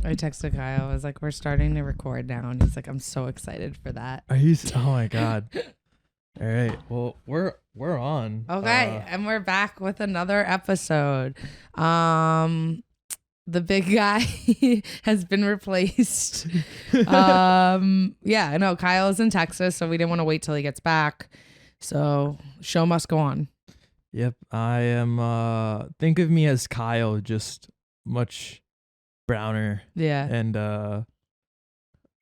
I texted Kyle. I was like, we're starting to record now. And he's like, I'm so excited for that. Are you? Oh my God. All right. Well, we're on. Okay. And we're back with another episode. The big guy has been replaced. Yeah, I know Kyle is in Texas, so we didn't want to wait till he gets back. So show must go on. Yep. I am. Think of me as Kyle, just much browner. Yeah. And I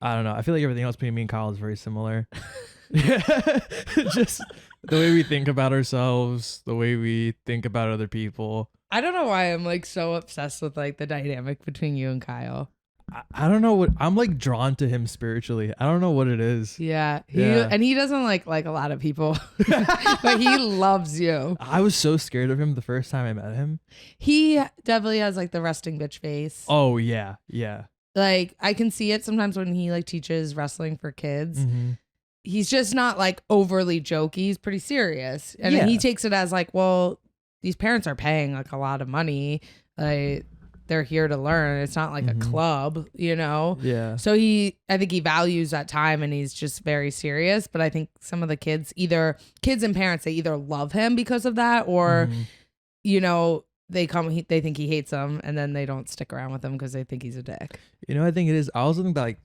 don't know. I feel like everything else between me and Kyle is very similar. Just the way we think about ourselves, the way we think about other people. I don't know why I'm like so obsessed with like the dynamic between you and Kyle. I don't know what I'm like drawn to him spiritually. I don't know what it is. Yeah. He doesn't like a lot of people, but he loves you. I was so scared of him the first time I met him. He definitely has like the resting bitch face. Oh yeah. Yeah. Like I can see it sometimes when he like teaches wrestling for kids. Mm-hmm. He's just not like overly jokey. He's pretty serious. And then he takes it as like, well, these parents are paying like a lot of money. Like they're here to learn. It's not like a club, you know? Yeah. So I think he values that time and he's just very serious. But I think some of the kids and parents, they either love him because of that or, you know, they think he hates them and then they don't stick around with him because they think he's a dick. You know, I think it is. I also think that like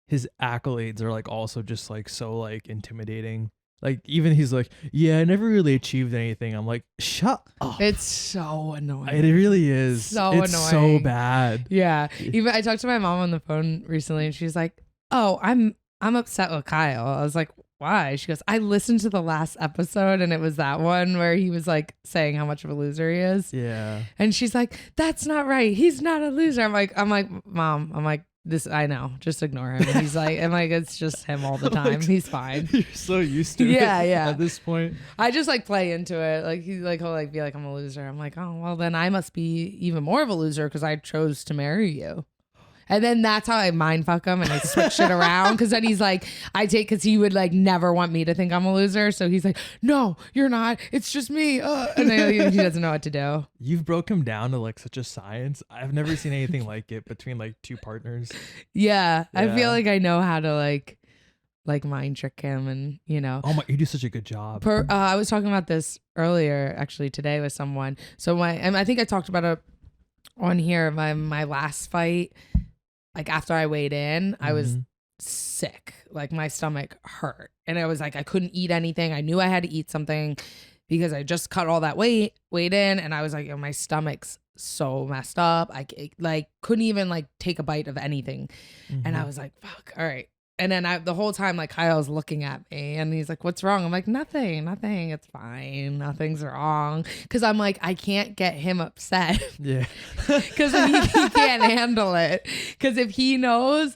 his accolades are like also just like so like intimidating. Like even he's like, yeah, I never really achieved anything. I'm like, shut up. It's so annoying. It really is. It's so annoying. So bad. Yeah. Even I talked to my mom on the phone recently and she's like, oh, I'm upset with Kyle. I was like, why? She goes, I listened to the last episode and it was that one where he was like saying how much of a loser he is. Yeah. And she's like, that's not right. He's not a loser. I'm like, Mom, this, I know, just ignore him. And he's like, it's just him all the time. He's fine. You're so used to it at this point. I just like play into it. Like he'll like be like, I'm a loser. I'm like, oh, well then I must be even more of a loser because I chose to marry you. And then that's how I mind fuck him and I switch it around. Cause then he's like, cause he would like never want me to think I'm a loser. So he's like, no, you're not. It's just me. And then he doesn't know what to do. You've broke him down to like such a science. I've never seen anything like it between like two partners. Yeah. I feel like I know how to like mind trick him and, you know. Oh my, you do such a good job. I was talking about this earlier actually today with someone. So and I think I talked about it on here, my last fight. Like after I weighed in, I was sick. Like my stomach hurt. And I was like, I couldn't eat anything. I knew I had to eat something because I just cut all that weighed in. And I was like, my stomach's so messed up. I like couldn't even like take a bite of anything. And I was like, fuck, all right. And then the whole time, like Kyle's looking at me and he's like, what's wrong? I'm like, nothing. It's fine. Nothing's wrong. Cause I'm like, I can't get him upset. Yeah. Cause he can't handle it. Cause if he knows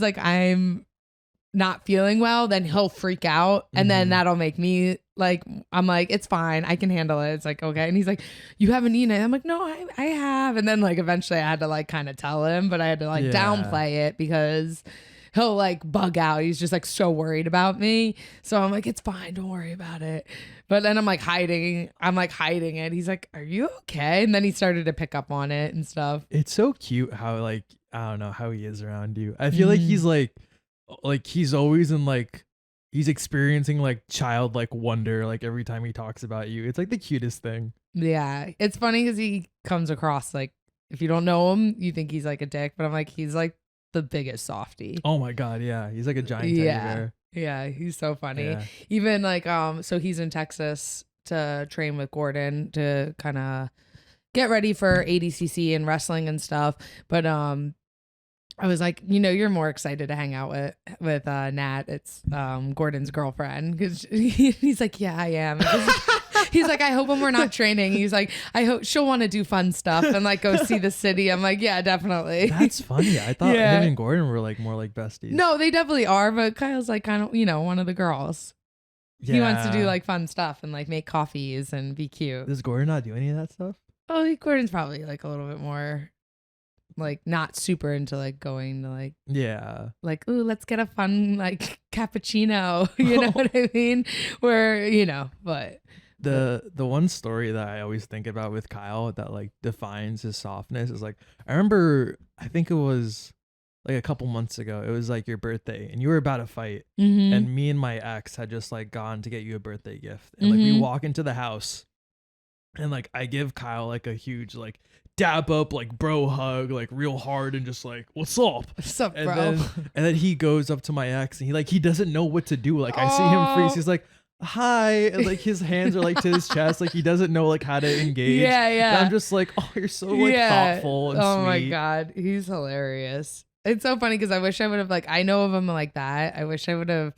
like I'm not feeling well, then he'll freak out. And then that'll make me like, I'm like, it's fine. I can handle it. It's like, okay. And he's like, you haven't eaten it. I'm like, no, I have. And then like, eventually I had to like kind of tell him, but I had to like downplay it because he'll like bug out. He's just like so worried about me. So I'm like, it's fine. Don't worry about it. But then I'm like hiding it. He's like, are you okay? And then he started to pick up on it and stuff. It's so cute how like, I don't know how he is around you. I feel like he's like he's always in like, he's experiencing like childlike wonder like every time he talks about you. It's like the cutest thing. Yeah. It's funny because he comes across like, if you don't know him, you think he's like a dick. But I'm like, he's like the biggest softie. Oh my God, yeah. He's like a giant teddy bear. Yeah, he's so funny. Yeah. Even like so he's in Texas to train with Gordon to kind of get ready for ADCC and wrestling and stuff. But I was like, you know, you're more excited to hang out with Nat. It's Gordon's girlfriend because he's like, yeah, I am. He's like, I hope when we're not training, he's like, I hope she'll want to do fun stuff and like go see the city. I'm like, yeah, definitely. That's funny. I thought him and Gordon were like more like besties. No, they definitely are. But Kyle's like kind of, you know, one of the girls. Yeah. He wants to do like fun stuff and like make coffees and be cute. Does Gordon not do any of that stuff? Oh, Gordon's probably like a little bit more like not super into like going to like like, ooh, let's get a fun like cappuccino. You know what I mean? Where, you know, but The one story that I always think about with Kyle that like defines his softness is like I remember I think it was like a couple months ago. It was like your birthday and you were about to fight and me and my ex had just like gone to get you a birthday gift and like we walk into the house and like I give Kyle like a huge like dap up like bro hug like real hard and just like what's up bro? And then he goes up to my ex and he doesn't know what to do. Like I see him freeze. He's like hi, and like his hands are like to his chest, like he doesn't know like how to engage. And I'm just like, oh, you're so like thoughtful and sweet. Oh my god, he's hilarious. It's so funny because I wish I would have like I know of him like that. I wish I would have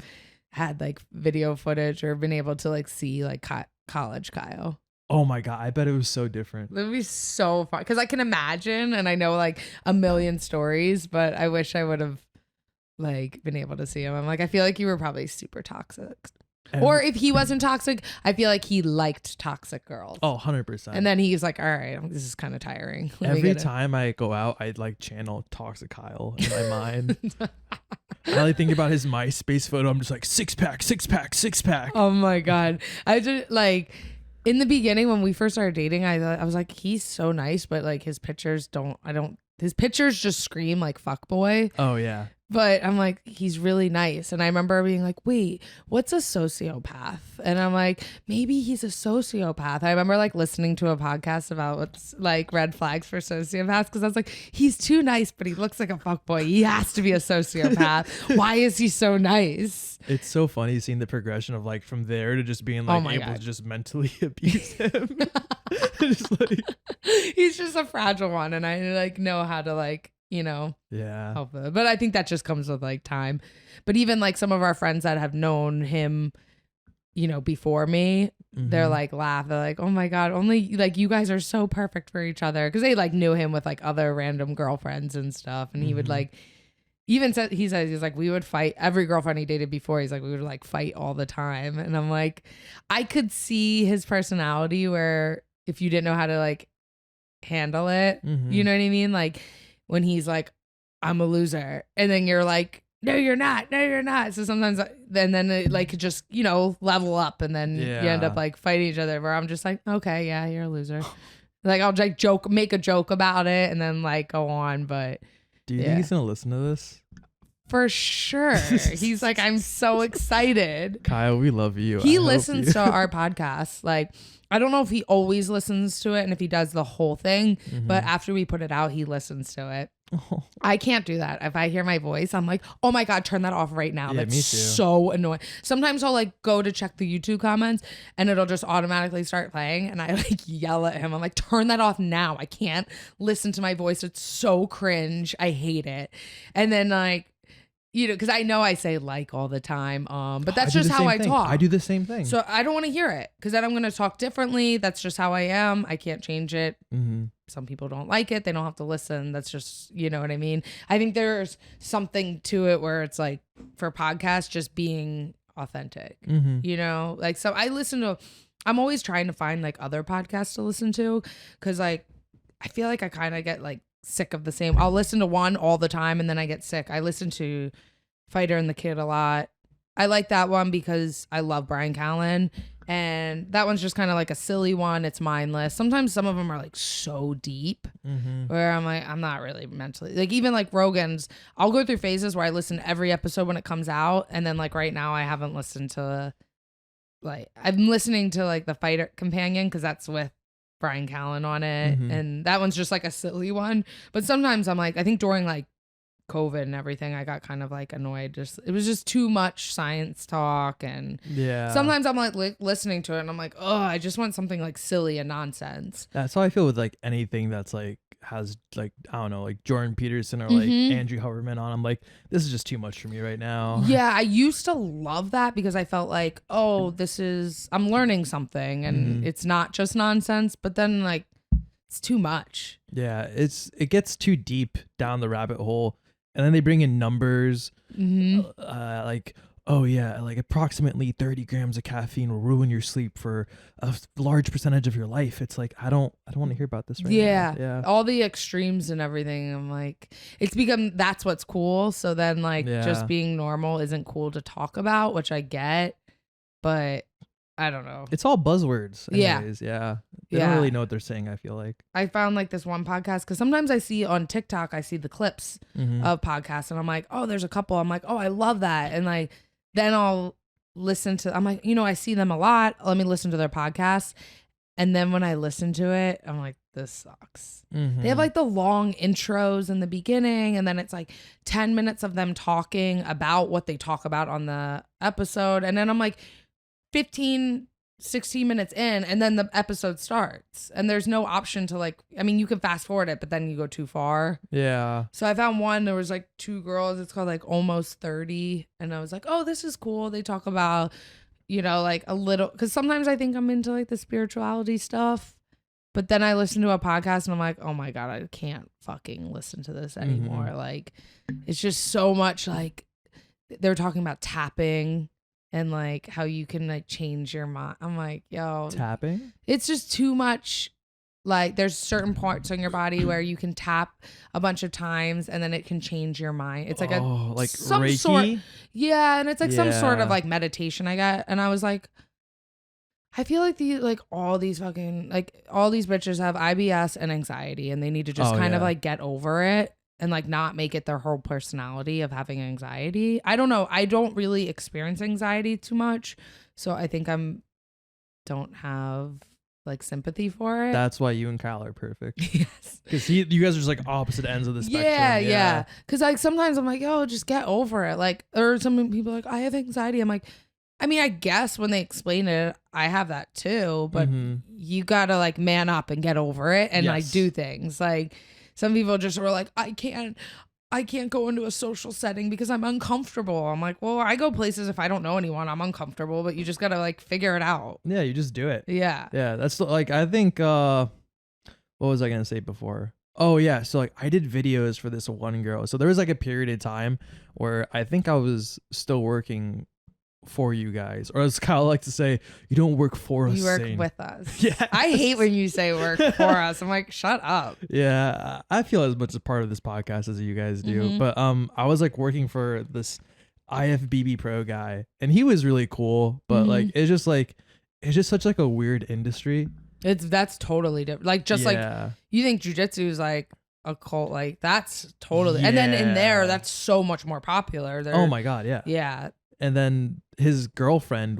had like video footage or been able to like see like college Kyle. Oh my god, I bet it was so different. That would be so fun because I can imagine and I know like a million stories, but I wish I would have like been able to see him. I'm like, I feel like you were probably super toxic. Or if he wasn't toxic, I feel like he liked toxic girls. Oh, 100%. And then he's like, all right, this is kind of tiring. Every time I go out, I like channel Toxic Kyle in my mind. I like think about his MySpace photo. I'm just like, six pack. Oh my God. I just like in the beginning when we first started dating, I was like, he's so nice, but like his pictures his pictures just scream like fuckboy. Oh yeah. But I'm like, he's really nice. And I remember being like, wait, what's a sociopath? And I'm like, maybe he's a sociopath. I remember like listening to a podcast about what's like red flags for sociopaths. Cause I was like, he's too nice, but he looks like a fuckboy. He has to be a sociopath. Why is he so nice? It's so funny seeing the progression of like from there to just being like able to just mentally abuse him. Just like, he's just a fragile one. And I like know how to like, help it. But I think that just comes with like time. But even like some of our friends that have known him, before me, they're like laugh. They're like, oh my God, only like you guys are so perfect for each other. Cause they like knew him with like other random girlfriends and stuff. And he would like, even said, he's like, we would fight every girlfriend he dated before. He's like, we would like fight all the time. And I'm like, I could see his personality where if you didn't know how to like handle it, you know what I mean? Like, when he's like, I'm a loser. And then you're like, no, you're not. No, you're not. So sometimes then it like just, level up and then you end up like fighting each other where I'm just like, okay, yeah, you're a loser. Like I'll like make a joke about it and then like go on. But do you think he's going to listen to this? For sure. He's like, I'm so excited. Kyle, we love you. He listens to our podcast. Like, I don't know if he always listens to it and if he does the whole thing, but after we put it out, he listens to it. Oh. I can't do that. If I hear my voice, I'm like, oh my God, turn that off right now. Yeah, That's me too. So annoying. Sometimes I'll like go to check the YouTube comments and it'll just automatically start playing and I like yell at him. I'm like, turn that off now. I can't listen to my voice. It's so cringe. I hate it. And then like, because I know I say like all the time, but that's just how I talk. I do the same thing. So I don't want to hear it because then I'm going to talk differently. That's just how I am. I can't change it. Some people don't like it. They don't have to listen. That's just, you know what I mean? I think there's something to it where it's like for podcasts, just being authentic, like, so I'm always trying to find like other podcasts to listen to because like, I feel like I kind of get like sick of the same. I'll listen to one all the time and then I get sick. I listen to Fighter and the Kid a lot. I like that one because I love Brian Callen and that one's just kind of like a silly one. It's mindless. Sometimes some of them are like so deep where I'm like, I'm not really mentally like even like Rogan's. I'll go through phases where I listen to every episode when it comes out. And then like right now I haven't listened to like, I'm listening to like the Fighter Companion because that's with Brian Callen on it. And that one's just like a silly one. But sometimes I'm like, I think during like COVID and everything, I got kind of like annoyed. It was just too much science talk. And sometimes I'm like listening to it and I'm like, oh, I just want something like silly and nonsense. That's how I feel with like anything that's like has like, I don't know, like Jordan Peterson or like Andrew Huberman on. I'm like, this is just too much for me right now. Yeah, I used to love that because I felt like, oh, I'm learning something and it's not just nonsense, but then like it's too much. Yeah, it gets too deep down the rabbit hole. And then they bring in numbers like, oh yeah, like approximately 30 grams of caffeine will ruin your sleep for a large percentage of your life. It's like, I don't want to hear about this right now. Yeah. All the extremes and everything. I'm like, it's become, that's what's cool. So then like just being normal isn't cool to talk about, which I get, but I don't know. It's all buzzwords. Anyways. Yeah. They don't really know what they're saying, I feel like. I found like this one podcast because sometimes I see on TikTok, I see the clips of podcasts and I'm like, oh, there's a couple. I'm like, oh, I love that. And like, then I'll listen to, I'm like, I see them a lot. Let me listen to their podcast. And then when I listen to it, I'm like, this sucks. They have like the long intros in the beginning, and then it's like 10 minutes of them talking about what they talk about on the episode. And then I'm like 15, 16 minutes in, and then the episode starts. And there's no option to like, I mean, you can fast forward it, but then you go too far. Yeah. So I found one, there was like 2 girls. It's called like Almost 30. And I was like, oh, this is cool. They talk about, like a little, because sometimes I think I'm into like the spirituality stuff, but then I listen to a podcast and I'm like, oh my God, I can't fucking listen to this anymore. Like, it's just so much like they're talking about tapping and like how you can like change your mind. I'm like, yo, tapping? It's just too much. Like there's certain parts on your body where you can tap a bunch of times and then it can change your mind. It's like some Reiki? sort, yeah, and it's like some sort of like meditation I got. And I was like, I feel like all these bitches have IBS and anxiety, and they need to just kind of like get over it and like not make it their whole personality of having anxiety. I don't know. I don't really experience anxiety too much, so I think don't have like sympathy for it. That's why you and Kyle are perfect. Yes. Because you guys are just like opposite ends of the spectrum. Yeah. Because like sometimes I'm like, yo, just get over it. Like, or some people are like, I have anxiety. I'm like, I mean, I guess when they explain it, I have that too, but you gotta like man up and get over it and like do things. Like some people just were like, I can't go into a social setting because I'm uncomfortable. I'm like, well, I go places if I don't know anyone, I'm uncomfortable, but you just gotta like figure it out. Yeah, you just do it. Yeah. Yeah, that's like, I think, what was I gonna say before? Oh yeah, so like I did videos for this one girl. So there was like a period of time where I think I was still working for you guys, or as Kyle likes to say, you don't work for us. You work Zain. with us. Yeah, I hate when you say work for us. I'm like, shut up. Yeah, I feel as much a part of this podcast as you guys do. But I was like working for this IFBB pro guy, and he was really cool. But like it's just such like a weird industry. That's totally different. Like just like you think jujitsu is like a cult, like that's totally. And then in there, that's so much more popular. Oh my God, yeah. Yeah. And then his girlfriend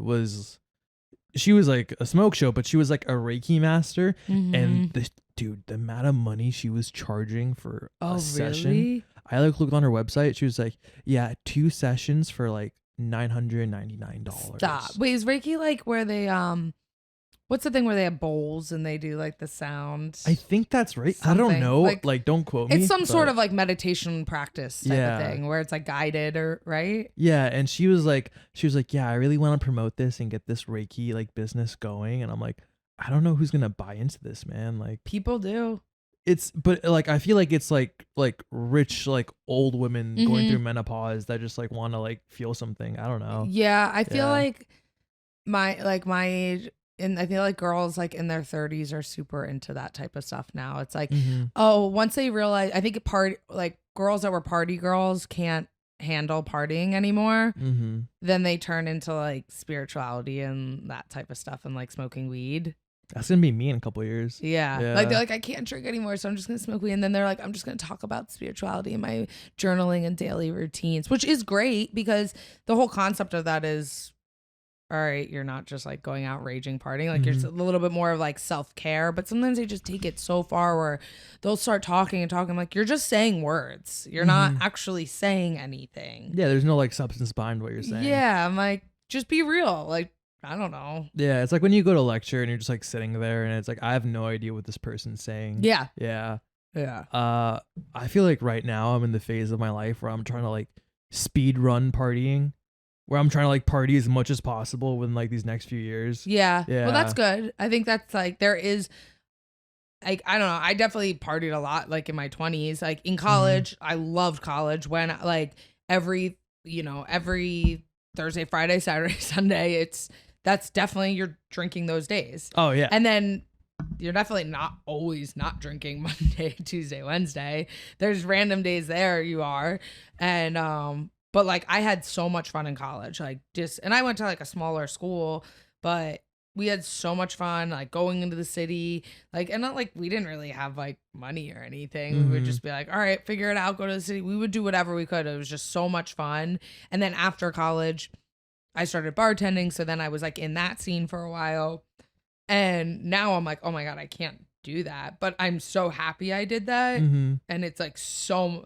she was like a smoke show, but she was like a Reiki master. And the amount of money she was charging for a session. Really? I like looked on her website. She was like, yeah, 2 sessions for like $999. Stop. Wait, is Reiki like where they what's the thing where they have bowls and they do like the sound? I think that's right. Something. I don't know. Like don't quote me. It's some sort of like meditation practice type of thing where it's like guided or right? Yeah. And she was like, yeah, I really want to promote this and get this Reiki like business going. And I'm like, I don't know who's gonna buy into this, man. Like people do. But like I feel like it's like rich like old women going through menopause that just like want to like feel something. I don't know. Yeah, I feel like my age. And I feel like girls like in their 30s are super into that type of stuff now. It's like, oh, once they realize, I think girls that were party girls can't handle partying anymore. Then they turn into like spirituality and that type of stuff and like smoking weed. That's gonna be me in a couple of years. Yeah. Like they're like, I can't drink anymore, so I'm just gonna smoke weed. And then they're like, I'm just gonna talk about spirituality and my journaling and daily routines, which is great because the whole concept of that is, all right, you're not just like going out raging partying, like you're a little bit more of like self-care, but sometimes they just take it so far where they'll start talking and talking like you're just saying words, you're not actually saying anything. Yeah, there's no like substance behind what you're saying. Yeah, I'm like, just be real. Like, I don't know. Yeah, it's like when you go to lecture and you're just like sitting there and it's like, I have no idea what this person's saying. Yeah. I feel like right now I'm in the phase of my life where I'm trying to like speed run partying, where I'm trying to like party as much as possible within like these next few years. Yeah. Well, that's good. I think that's like, there is like, I don't know. I definitely partied a lot like in my 20s, like in college. I loved college when like every Thursday, Friday, Saturday, Sunday, that's definitely you're drinking those days. Oh yeah. And then you're definitely not always not drinking Monday, Tuesday, Wednesday. There's random days there you are. And, but like I had so much fun in college, like and I went to like a smaller school, but we had so much fun, like going into the city, like, and not like we didn't really have like money or anything. We would just be like, all right, figure it out, go to the city. We would do whatever we could. It was just so much fun. And then after college, I started bartending. So then I was like in that scene for a while. And now I'm like, oh my God, I can't do that. But I'm so happy I did that. And it's like so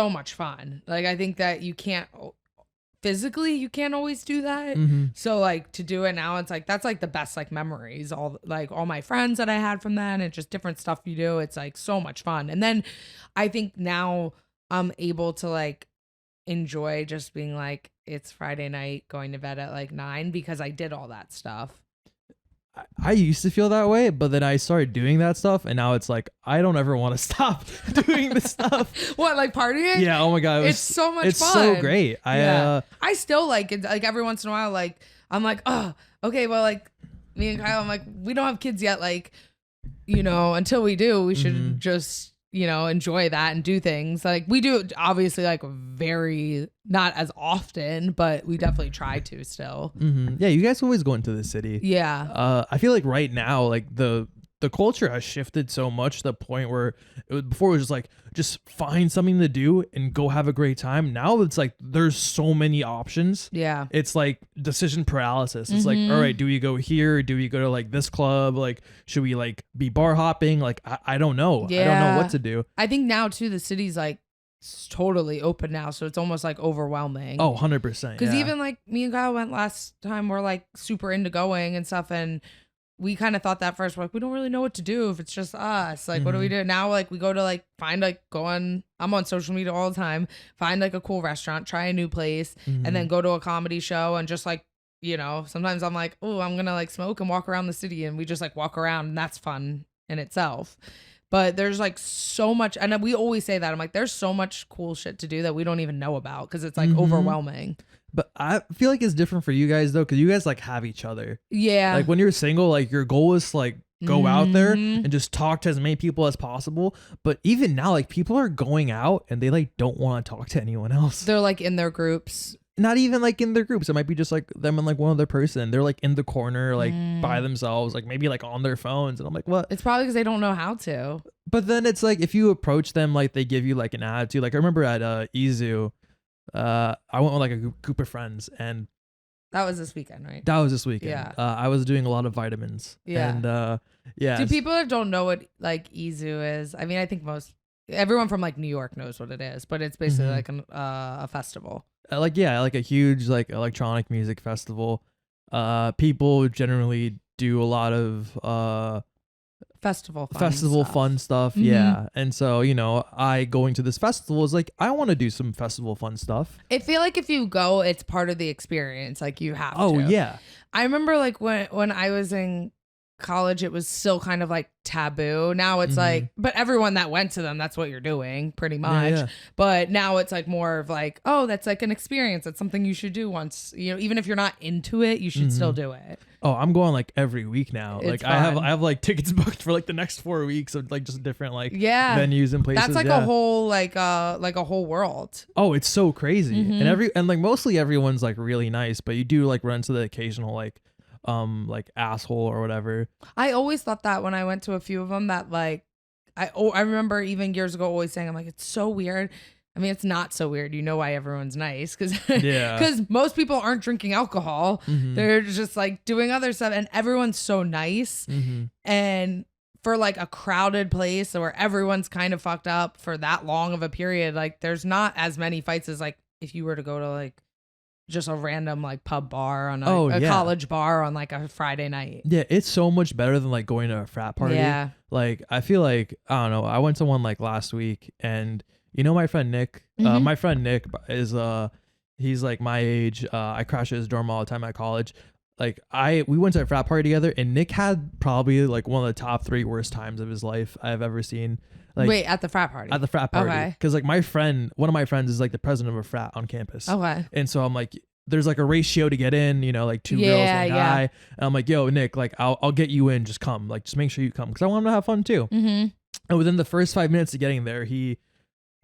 much fun. Like, I think that you can't physically, you can't always do that. So like to do it now, it's like, that's like the best like memories, all my friends that I had from that, and just different stuff you do. It's like so much fun. And then I think now I'm able to like enjoy just being like, it's Friday night, going to bed at like 9 because I did all that stuff. I used to feel that way, but then I started doing that stuff, and now it's like I don't ever want to stop doing this stuff. What, like partying? Yeah. Oh my God, it's so much fun. It's so great. I still like it. Like every once in a while, like I'm like, oh, okay, well, like me and Kyle, I'm like, we don't have kids yet. Like, you know, until we do, we should just, you know, enjoy that and do things. Like we do, obviously, like very not as often, but we definitely try to still. Yeah, you guys always go into the city. Yeah. I feel like right now, like the culture has shifted so much to the point where before it was just like, just find something to do and go have a great time. Now it's like there's so many options. Yeah. It's like decision paralysis. It's like, all right, do we go here? Do we go to like this club? Like, should we like be bar hopping? Like, I don't know. Yeah. I don't know what to do. I think now too, the city's like totally open now, so it's almost like overwhelming. Oh, 100%. Because even like me and Kyle went last time, we're like super into going and stuff, and we kind of thought that first, we're like, we don't really know what to do if it's just us. Like, what do we do now? Like, we go to like find like I'm on social media all the time, find like a cool restaurant, try a new place, and then go to a comedy show, and just like, you know, sometimes I'm like, oh, I'm gonna like smoke and walk around the city, and we just like walk around, and that's fun in itself. But there's like so much, and we always say that, I'm like, there's so much cool shit to do that we don't even know about because it's like overwhelming. But I feel like it's different for you guys though, because you guys like have each other. Yeah. Like when you're single, like your goal is to like go out there and just talk to as many people as possible. But even now, like people are going out and they like don't want to talk to anyone else. They're like in their groups. Not even like in their groups. It might be just like them and like one other person. They're like in the corner, like by themselves, like maybe like on their phones. And I'm like, what? It's probably because they don't know how to. But then it's like if you approach them, like they give you like an attitude. Like I remember at Izu, I went with like a group of friends, and that was this weekend, right? That was this weekend. Yeah. I was doing a lot of vitamins. Yeah. And yeah. Do people that don't know what like Izu is? I mean, I think everyone from like New York knows what it is, but it's basically like a festival. Like a huge like electronic music festival. People generally do a lot of festival fun stuff. Yeah. And so, you know, I going to this festival is like, I want to do some festival fun stuff. I feel like if you go, it's part of the experience. Like you have to. Oh yeah. I remember like when I was in college, it was still kind of like taboo. Now it's like, but everyone that went to them, that's what you're doing pretty much. Yeah. But now it's like more of like, oh, that's like an experience. That's something you should do once, you know, even if you're not into it, you should still do it. Oh, I'm going like every week now. It's like fun. I have like tickets booked for like the next 4 weeks of like just different like venues and places. That's like a whole like a whole world. Oh, it's so crazy. And like mostly everyone's like really nice, but you do like run into the occasional like asshole or whatever. I always thought that when I went to a few of them, that like I remember even years ago always saying, I'm like, it's so weird. I mean, it's not so weird. You know why everyone's nice, because most people aren't drinking alcohol. They're just like doing other stuff, and everyone's so nice. And for like a crowded place where everyone's kind of fucked up for that long of a period, like there's not as many fights as like if you were to go to like just a random like pub bar on a college bar on like a Friday night. Yeah, it's so much better than like going to a frat party. Yeah. Like I feel like, I don't know, I went to one like last week, and you know my friend Nick? My friend Nick is he's like my age. I crash at his dorm all the time at college. Like we went to a frat party together, and Nick had probably like one of the top 3 worst times of his life I've ever seen. Like, wait, at the frat party? At the frat party. Okay. Because like one of my friends is like the president of a frat on campus. Okay. And so I'm like, there's like a ratio to get in, you know, like 2 girls, 1 guy. And I'm like, yo, Nick, like I'll get you in. Just come. Like, just make sure you come, because I want him to have fun too. And within the first 5 minutes of getting there,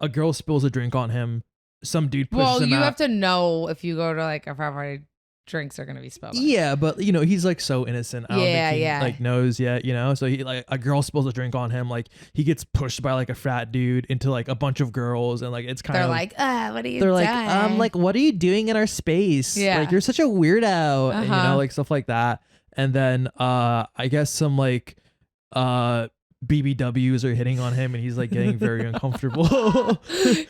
a girl spills a drink on him. Some dude pushes him out. Well, you have to know if you go to like a frat party, drinks are gonna be spilled. Yeah, but you know, he's like so innocent. I don't think he like knows yet, you know. So he like a girl spills a drink on him, like he gets pushed by like a frat dude into like a bunch of girls, and like it's kind of like, what are you they're doing? like what are you doing in our space? Yeah. Like you're such a weirdo, and, you know, like stuff like that. And then I guess some like BBWs are hitting on him, and he's like getting very uncomfortable.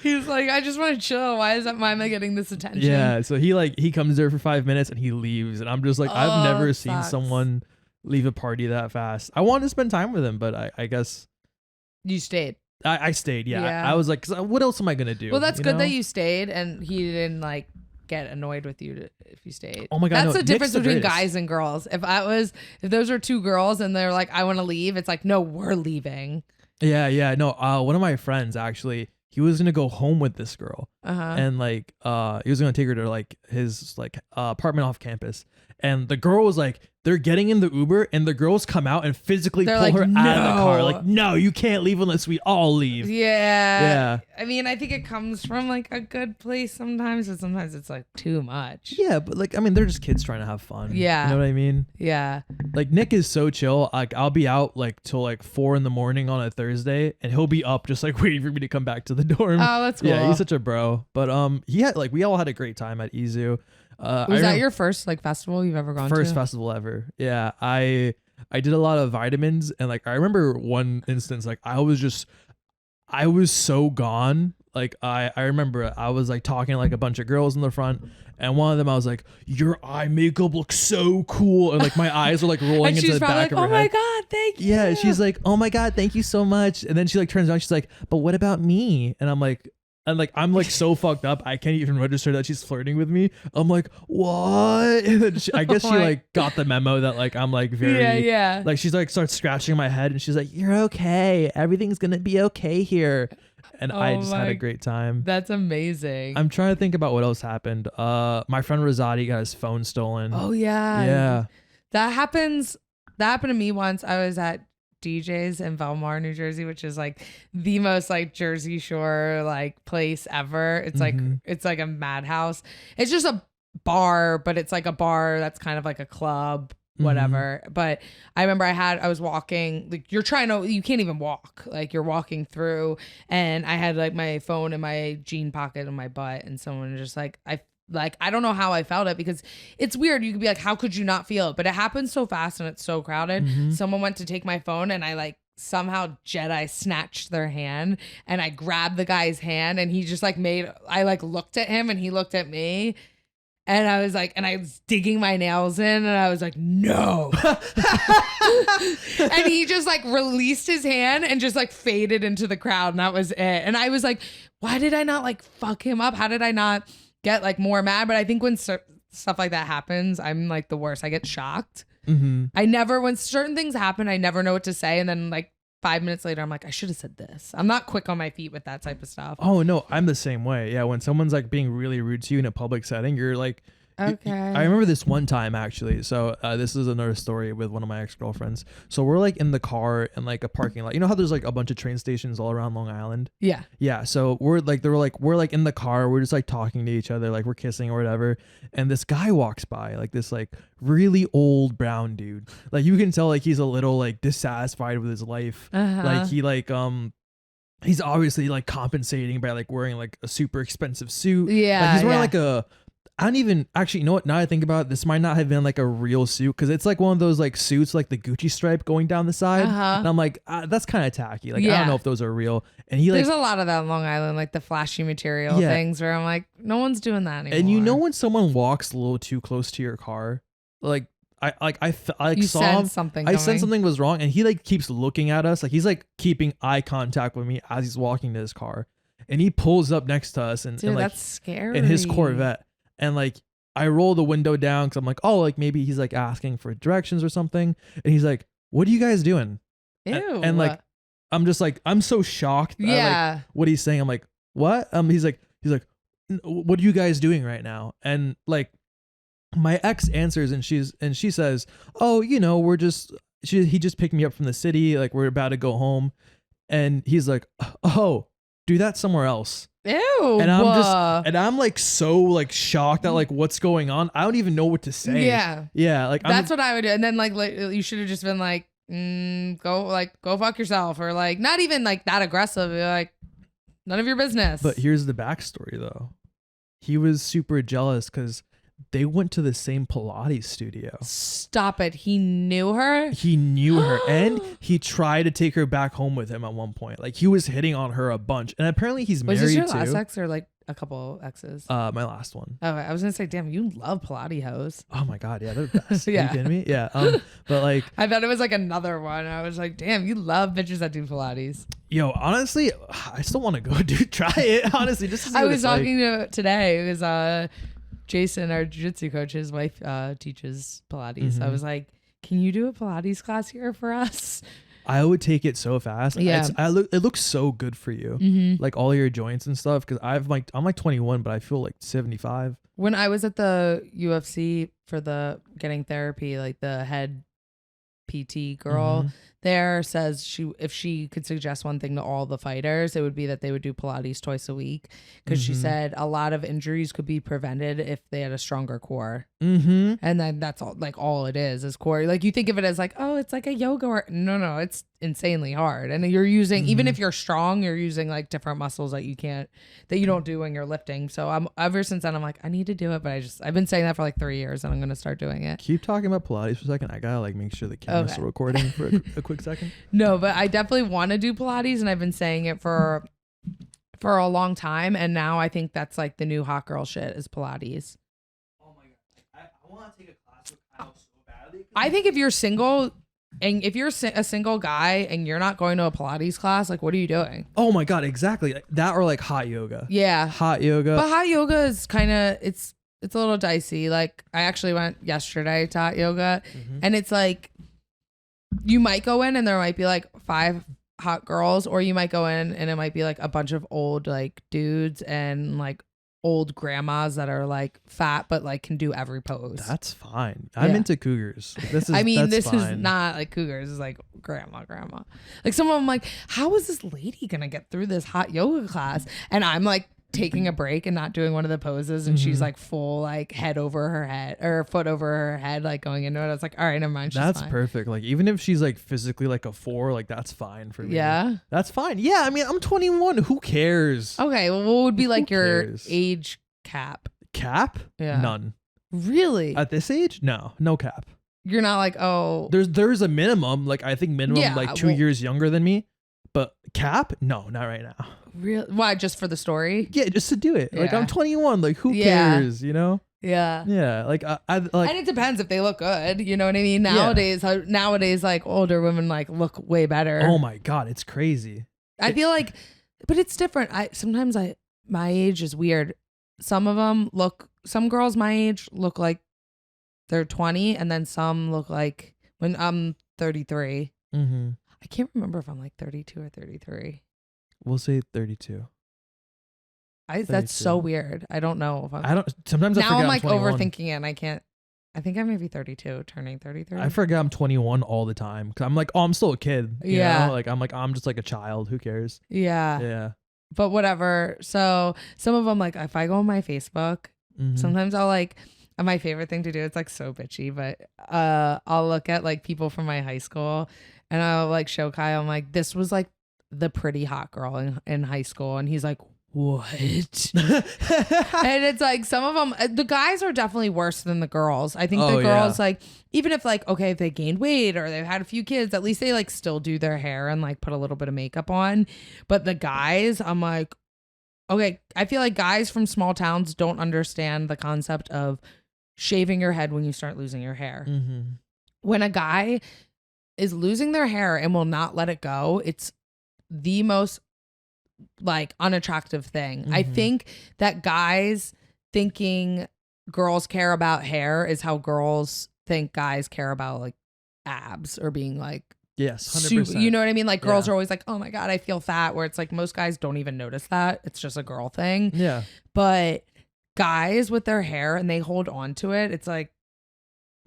He's like, I just want to chill. Why am I getting this attention? Yeah, so he comes there for 5 minutes and he leaves, and I'm just like, I've never seen someone leave a party that fast. I wanted to spend time with him, but I guess you stayed. I stayed. Yeah, I was like, 'cause what else am I gonna do? Well, that's good that you stayed, and he didn't like get annoyed with you if you stayed. Oh my god, that's the difference between guys and girls. If those are two girls and they're like, I want to leave, it's like, no, we're leaving. Yeah, no. One of my friends actually, he was gonna go home with this girl, and like he was gonna take her to like his like apartment off campus, and the girl was like, they're getting in the Uber, and the girls come out and physically pull her out of the car. Like, no, you can't leave unless we all leave. Yeah. I mean, I think it comes from like a good place sometimes, but sometimes it's like too much. Yeah, but like, I mean, they're just kids trying to have fun. Yeah. You know what I mean? Yeah. Like Nick is so chill. Like I'll be out like till like 4 a.m. on a Thursday, and he'll be up just like waiting for me to come back to the dorm. Oh, that's cool. Yeah, he's such a bro. But he had like, we all had a great time at Izu. Was that your first like festival you've ever gone to? First festival ever. Yeah, I did a lot of vitamins, and like I remember one instance, like I was so gone. Like I remember I was like talking to like a bunch of girls in the front, and one of them I was like, your eye makeup looks so cool, and like my eyes were like rolling into the back of her head. Oh my god, thank you. Yeah, she's like, oh my god, thank you so much. And then she like turns around, she's like, but what about me? And I'm like I'm like so fucked up, I can't even register that she's flirting with me. I'm like, what? And then I guess she like got the memo that like I'm like very like, she's like starts scratching my head, and she's like, you're okay, everything's gonna be okay here. And I just had a great time. That's amazing. I'm trying to think about what else happened. My friend Rosati got his phone stolen. Oh yeah. That happened to me once. I was at DJ's in Belmar, New Jersey, which is like the most like Jersey Shore like place ever. It's like it's like a madhouse. It's just a bar, but it's like a bar that's kind of like a club, whatever. But I remember I was walking, like you can't even walk, like you're walking through, and I had like my phone in my jean pocket in my butt, and someone just like I don't know how I felt it, because it's weird. You could be like, how could you not feel it? But it happens so fast and it's so crowded. Someone went to take my phone, and I like somehow Jedi snatched their hand, and I grabbed the guy's hand, and he just like I like looked at him and he looked at me, and I was like, and I was digging my nails in, and I was like, no. And he just like released his hand and just like faded into the crowd, and that was it. And I was like, why did I not like fuck him up? How did I not get like more mad? But I think when stuff like that happens, I'm like the worst. I get shocked. When certain things happen, I never know what to say, and then like 5 minutes later, I'm like, I should have said this. I'm not quick on my feet with that type of stuff. Oh no, I'm the same way. Yeah, when someone's like being really rude to you in a public setting, you're like, okay. I remember this one time actually. So this is another story with one of my ex-girlfriends. So we're like in the car in like a parking lot. You know how there's like a bunch of train stations all around Long Island? Yeah. Yeah. So we're like in the car. We're just like talking to each other, like we're kissing or whatever. And this guy walks by, like this like really old brown dude. Like you can tell like he's a little like dissatisfied with his life. Like he like he's obviously like compensating by like wearing like a super expensive suit. Yeah. Like, he's wearing like I don't even actually, you know what? Now I think about it, this might not have been like a real suit, because it's like one of those like suits, like the Gucci stripe going down the side. And I'm like, that's kind of tacky. Like, I don't know if those are real. And he like, there's a lot of that in Long Island, like the flashy material things, where I'm like, no one's doing that anymore. And you know when someone walks a little too close to your car, like I saw him. I sense something was wrong, and he like keeps looking at us, like he's like keeping eye contact with me as he's walking to his car, and he pulls up next to us, and like that's scary. in his Corvette. And like I roll the window down, because I'm like, oh, like maybe he's like asking for directions or something. And he's like, what are you guys doing? Ew. And like I'm just like, I'm so shocked at like what he's saying. I'm like, what? He's like, what are you guys doing right now? And like my ex answers, and she says, oh, you know, he just picked me up from the city, like we're about to go home. And he's like, oh, do that somewhere else. Ew. And I'm like so like shocked at like what's going on. I don't even know what to say. Yeah. Like that's what I would do. And then like you should have just been like, go fuck yourself, or like not even like that aggressive. You're like, none of your business. But here's the backstory though. He was super jealous because they went to the same Pilates studio. Stop it. He knew her? He knew her. And he tried to take her back home with him at one point. Like he was hitting on her a bunch. And apparently he's married too. Was this your last ex or like a couple exes? My last one. Okay. I was going to say, damn, you love Pilates hoes. Oh my God. Yeah. They're the best. Yeah. Are you kidding me? Yeah. But like. I thought it was like another one. I was like, damn, you love bitches that do Pilates. Yo, honestly, I still want to go try it. Honestly, just to see I what was it's talking like. to today. It was Jason, our jiu-jitsu coach, his wife teaches Pilates. Mm-hmm. I was like, can you do a Pilates class here for us? I would take it so fast. Yeah. It looks so good for you. Mm-hmm. Like all your joints and stuff. Cause I'm like 21, but I feel like 75. When I was at the UFC for the getting therapy, like the head PT girl there says if she could suggest one thing to all the fighters, it would be that they would do Pilates twice a week, because she said a lot of injuries could be prevented if they had a stronger core. And then that's all it is core. Like you think of it as like, oh, it's like a yoga, or no, it's insanely hard. And you're using, even if you're strong, you're using like different muscles that you don't do when you're lifting. So ever since then I'm like, I need to do it, but I've been saying that for like 3 years, and I'm gonna start doing it. Keep talking about Pilates for a second. I gotta like make sure the camera's still recording for a quick second. No, but I definitely want to do Pilates, and I've been saying it for a long time, and now I think that's like the new hot girl shit is Pilates. Oh my God. I want to take a class with Kyle so badly. I think if you're single, and if you're a single guy and you're not going to a Pilates class, like what are you doing? Oh my God, exactly. Like, that or like hot yoga. Yeah. Hot yoga. But hot yoga is kind of, it's a little dicey. Like I actually went yesterday to hot yoga, and it's like, you might go in and there might be like 5 hot girls, or you might go in and it might be like a bunch of old like dudes and like old grandmas that are like fat but like can do every pose. That's fine. I'm into cougars. This is not like cougars. It's like grandma. Like some of them like, how is this lady gonna get through this hot yoga class? And I'm like taking a break and not doing one of the poses, and she's like full like head over her head or foot over her head, like going into it. I was like, all right, never mind. That's fine. perfect. Like even if she's like physically like a 4, like that's fine for me. Yeah, that's fine. Yeah, I mean I'm 21. Who cares? Okay, well, what would be like your age cap? Cap? Yeah, none. Really? At this age? No cap. You're not like, oh, there's a minimum. Like I think minimum like 2 years younger than me. But cap? No, not right now. Really? Why? Just for the story? Yeah, just to do it. Yeah. Like I'm 21. Like who cares? You know? Yeah. Yeah. Like I like. And it depends if they look good. You know what I mean? Nowadays, like older women like look way better. Oh my God, it's crazy. I feel like, but it's different. Sometimes my age is weird. Some girls my age look like they're 20, and then some look like when I'm 33. I can't remember if I'm like 32 or 33. We'll say 32. 32. That's so weird. I don't know. Sometimes now I'm I like forget I'm 21. overthinking it, and I can't. I think I may be 32, turning 33. I forget I'm 21 all the time, because I'm like, oh, I'm still a kid. You know? Like I'm just like a child. Who cares? Yeah. Yeah. But whatever. So some of them, like if I go on my Facebook, sometimes I'll like. My favorite thing to do, it's like so bitchy, but I'll look at like people from my high school, and I'll like show Kyle, I'm like, this was like the pretty hot girl in high school, and he's like, what? And it's like some of them, the guys are definitely worse than the girls. I think the girls like, even if like, okay, if they gained weight or they've had a few kids, at least they like still do their hair and like put a little bit of makeup on. But the guys, I'm like, okay, I feel like guys from small towns don't understand the concept of shaving your head when you start losing your hair. When a guy is losing their hair and will not let it go, it's the most like unattractive thing. I think that guys thinking girls care about hair is how girls think guys care about like abs or being like, yes, 100%. You know what I mean? Like girls are always like, oh my God, I feel fat, where it's like most guys don't even notice that. It's just a girl thing. Yeah. But guys with their hair and they hold on to it, it's like,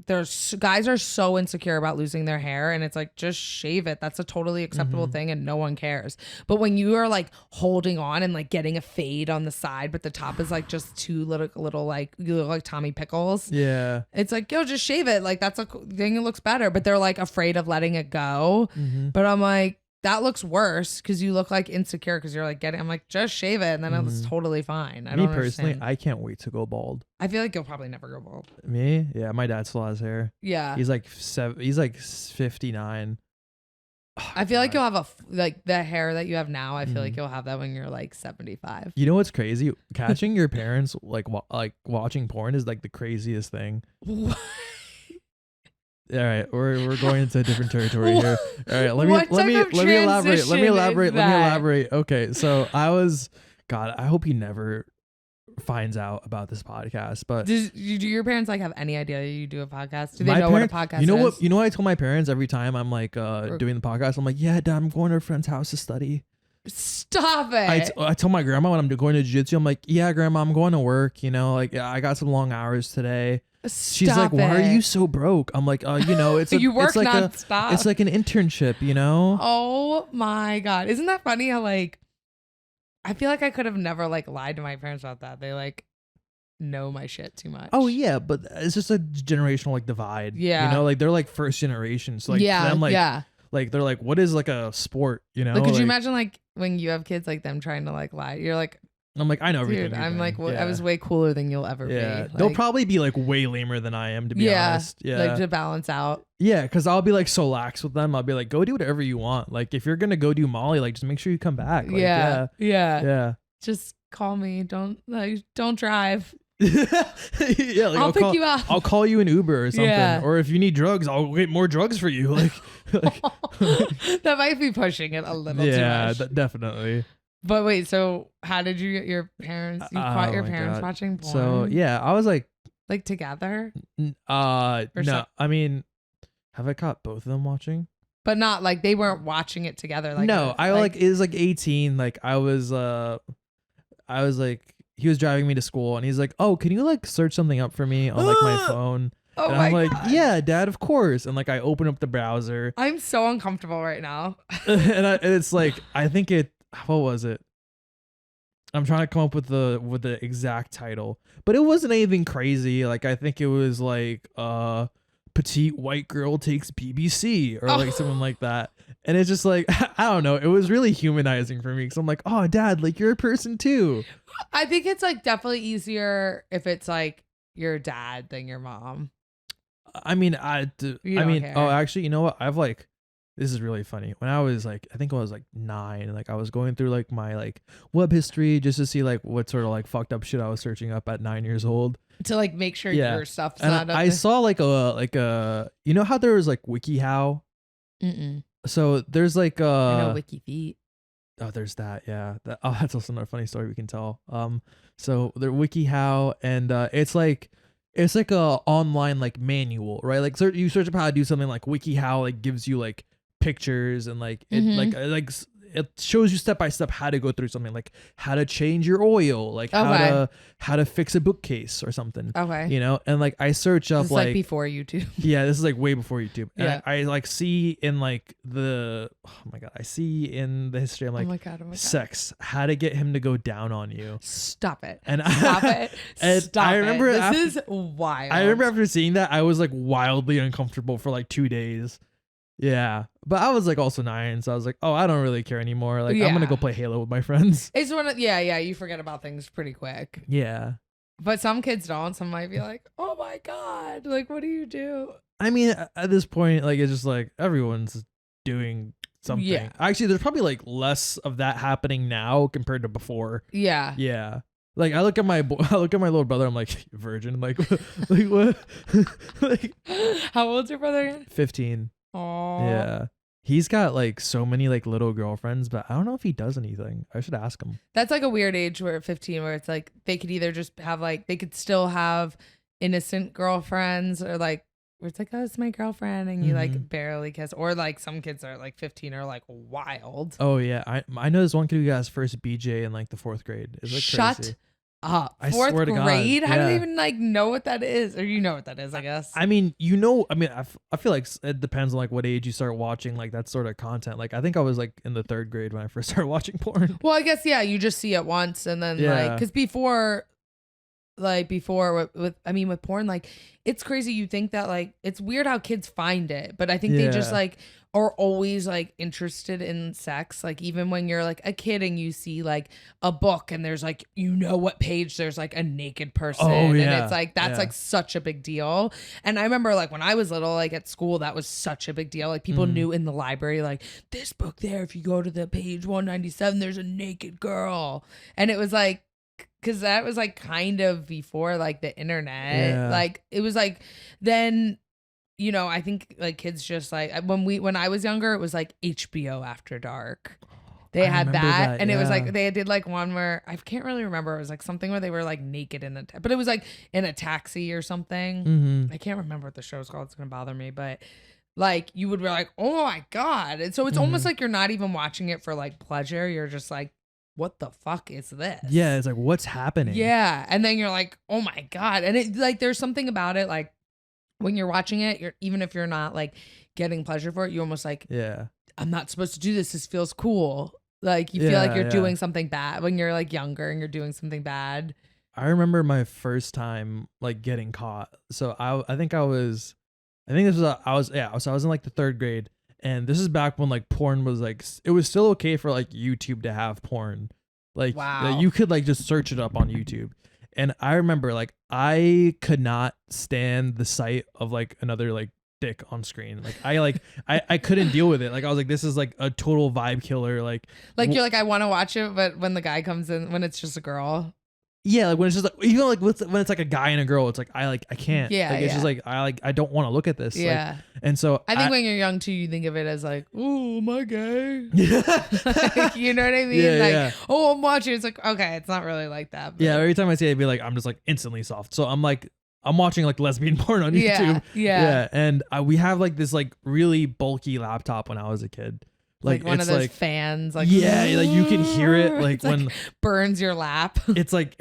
there's guys are so insecure about losing their hair, and it's like, just shave it. That's a totally acceptable thing, and no one cares. But when you are like holding on and like getting a fade on the side, but the top is like just too little like, you look like Tommy Pickles. Yeah. It's like, yo, just shave it. Like, that's a thing. It looks better, but they're like afraid of letting it go. But I'm like, that looks worse because you look like insecure because you're like I'm like, just shave it and then it's totally fine. Me personally, I can't wait to go bald. I feel like you'll probably never go bald. Me? Yeah, my dad still has hair. Yeah. He's like 59. Oh, I feel like you'll have like the hair that you have now. I feel like you'll have that when you're like 75. You know what's crazy? Catching your parents like watching porn is like the craziest thing. What? All right, we're going into a different territory here. All right, let me elaborate. Okay, so I hope he never finds out about this podcast. But do your parents like have any idea that you do a podcast? Do they know what a podcast is? You know what I tell my parents every time I'm like doing the podcast? I'm like, yeah, Dad, I'm going to a friend's house to study. Stop it. I tell my grandma when I'm going to jiu-jitsu, I'm like, yeah, Grandma, I'm going to work. You know, like I got some long hours today. She's like, why are you so broke? I'm like, you know, it's you work it's like nonstop. It's like an internship, you know? Oh my God. Isn't that funny how like, I feel like I could have never like lied to my parents about that. They like know my shit too much. Oh yeah, but it's just a generational like divide. Yeah. You know, like they're like first generation. So like them, like, like they're like, what is like a sport, you know? Like, could you imagine like when you have kids, like them trying to like lie? You're like, I'm like, I know everything. Dude, I'm like, I was way cooler than you'll ever be. Like, they'll probably be like way lamer than I am, to be honest. Yeah, like to balance out. Yeah, because I'll be like so lax with them. I'll be like, go do whatever you want. Like if you're gonna go do Molly, like just make sure you come back. Like, yeah. Just call me. Don't drive. Yeah, like I'll pick you up. I'll call you an Uber or something. Yeah. Or if you need drugs, I'll get more drugs for you. Like that might be pushing it a little too much. Yeah, definitely. But wait, so how did you get your parents? You caught your parents watching porn? So yeah, I was like together. No, I mean, have I caught both of them watching? But not like they weren't watching it together. Like no, I like it was like 18. Like I was like, he was driving me to school and he's like, oh, can you like search something up for me on like my phone? Oh and my I'm like, God. Yeah, Dad, of course. And like I open up the browser. I'm so uncomfortable right now. and it's like, I think what was it? I'm trying to come up with the exact title, but it wasn't anything crazy. Like I think it was like petite white girl takes BBC or like something like that. And it's just like, I don't know. It was really humanizing for me because I'm like, oh, Dad, like you're a person too. I think it's like definitely easier if it's like your dad than your mom. I mean, oh, actually, you know what? This is really funny. When I was like, I think I was like 9, and like I was going through like my like web history just to see like what sort of like fucked up shit I was searching up at 9 years old. To like make sure your stuff's and not up I there. saw like a you know how there was like WikiHow? Mm-mm. So there's like I know WikiFeet. Oh, there's that. Yeah. That's also another funny story we can tell. So the WikiHow, and it's like a online like manual, right? Like you search up how to do something, like WikiHow like gives you like pictures and like it like it shows you step by step how to go through something, like how to change your oil, like how to fix a bookcase or something. Okay. You know, and like I search up this is like before YouTube. Yeah, this is like way before YouTube. And Yeah. I like see in like I see in the history, I'm like, oh my God. sex, how to get him to go down on you. Stop it. And Stop it. And Stop I remember it. This is wild. I remember after seeing that, I was like wildly uncomfortable for like 2 days. Yeah, but I was like also 9, so I was like, oh, I don't really care anymore. Like I'm gonna go play Halo with my friends. It's one of you forget about things pretty quick. Yeah, but some kids don't. Some might be like, oh my God, like what do you do? I mean, at this point, like it's just like everyone's doing something. Yeah. Actually, there's probably like less of that happening now compared to before. Yeah. Yeah. Like I look at my little brother. I'm like, virgin. Like, like what? Like, how old's your brother again? 15. Oh. Yeah. He's got like so many like little girlfriends, but I don't know if he does anything. I should ask him. That's like a weird age where at 15 where it's like they could either just have like they could still have innocent girlfriends or like where it's like, oh, it's my girlfriend and you like barely kiss, or like some kids are like 15 are like wild. Oh yeah. I know this one kid who got his first BJ in like the 4th grade. It's like Shut crazy. I Fourth swear to God. grade? How do they Yeah. even like know what that is? Or you know what that is, I guess. I mean, I feel like it depends on like what age you start watching like that sort of content. Like I think I was like in the 3rd grade when I first started watching porn. Well, I guess, yeah, you just see it once and then like, because before with porn, like it's crazy. You think that like, it's weird how kids find it, but I think they just like are always like interested in sex. Like even when you're like a kid and you see like a book and there's like, you know what page there's like a naked person. Oh, yeah. And it's like, that's like such a big deal. And I remember like when I was little, like at school, that was such a big deal. Like people knew in the library, like this book there, if you go to the page 197, there's a naked girl. And it was like, because that was like kind of before like the internet. Like it was like then, you know, I think like kids just like when I was younger, it was like HBO After Dark. They had that, and it was like they did like one where I can't really remember. It was like something where they were like naked but it was like in a taxi or something. I can't remember what the show's called. It's gonna bother me, but like you would be like, oh my God. And so it's almost like you're not even watching it for like pleasure. You're just like, what the fuck is this? Yeah, it's like, what's happening? Yeah. And then you're like, oh my God. And it like there's something about it, like when you're watching it, you're even if you're not like getting pleasure for it, you almost like, I'm not supposed to do this. This feels cool. Like you feel like you're doing something bad when you're like younger and you're doing something bad. I remember my first time like getting caught. So I think I was in like the 3rd grade, and this is back when like porn was like, it was still okay for like YouTube to have porn. Like you could like just search it up on YouTube. And I remember like I could not stand the sight of like another like dick on screen. Like I couldn't deal with it. Like I was like, this is like a total vibe killer. Like you're like, I want to watch it, but when the guy comes in, when it's just a girl. Yeah, like when it's just like, even like when it's like a guy and a girl, it's like I can't. Yeah, like, it's just like I don't want to look at this. Yeah, like, and so I think when you're young too, you think of it as like, oh, am I gay? Like, you know what I mean? Yeah, like, oh, I'm watching. It's like, okay, it's not really like that. But. Yeah, every time I see it, I'd be like, I'm just like instantly soft. So I'm like, I'm watching like lesbian porn on YouTube. Yeah. And we have like this like really bulky laptop when I was a kid. Like one of those fans, like like you can hear it like when like burns your lap. It's like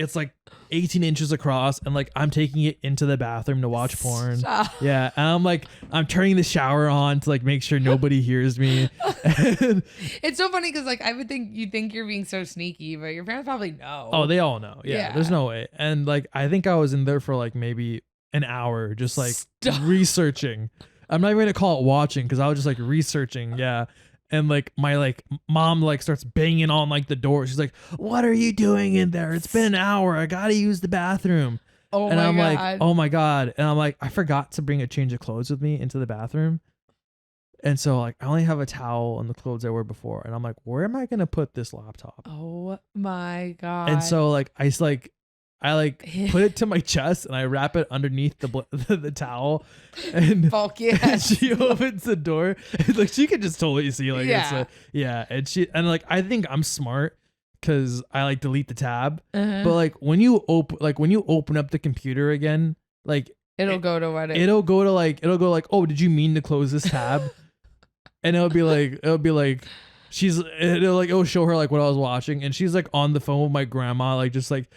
18 inches across, and like I'm taking it into the bathroom to watch porn. Stop. Yeah, and I'm turning the shower on to like make sure nobody hears me. It's so funny because like I would think you think you're being so sneaky, but your parents probably know. Oh, they all know. Yeah, there's no way. And like I think I was in there for like maybe an hour, just like researching. I'm not even gonna call it watching because I was just like researching. Yeah. And like my like mom like starts banging on like the door. She's like, "What are you doing in there? It's been an hour. I gotta use the bathroom." Oh and my I'm God. like, "Oh my God!" And I'm like, I forgot to bring a change of clothes with me into the bathroom, and so like I only have a towel and the clothes I wore before. And I'm like, where am I gonna put this laptop? Oh my God! And so like I put it to my chest and I wrap it underneath the towel, and, bulky. And she opens the door and like she could just totally see like and like I think I'm smart because I like delete the tab, but like when you open up the computer again, like it'll go to oh, did you mean to close this tab? And it'll be like it'll show her like what I was watching, and she's like on the phone with my grandma, like just like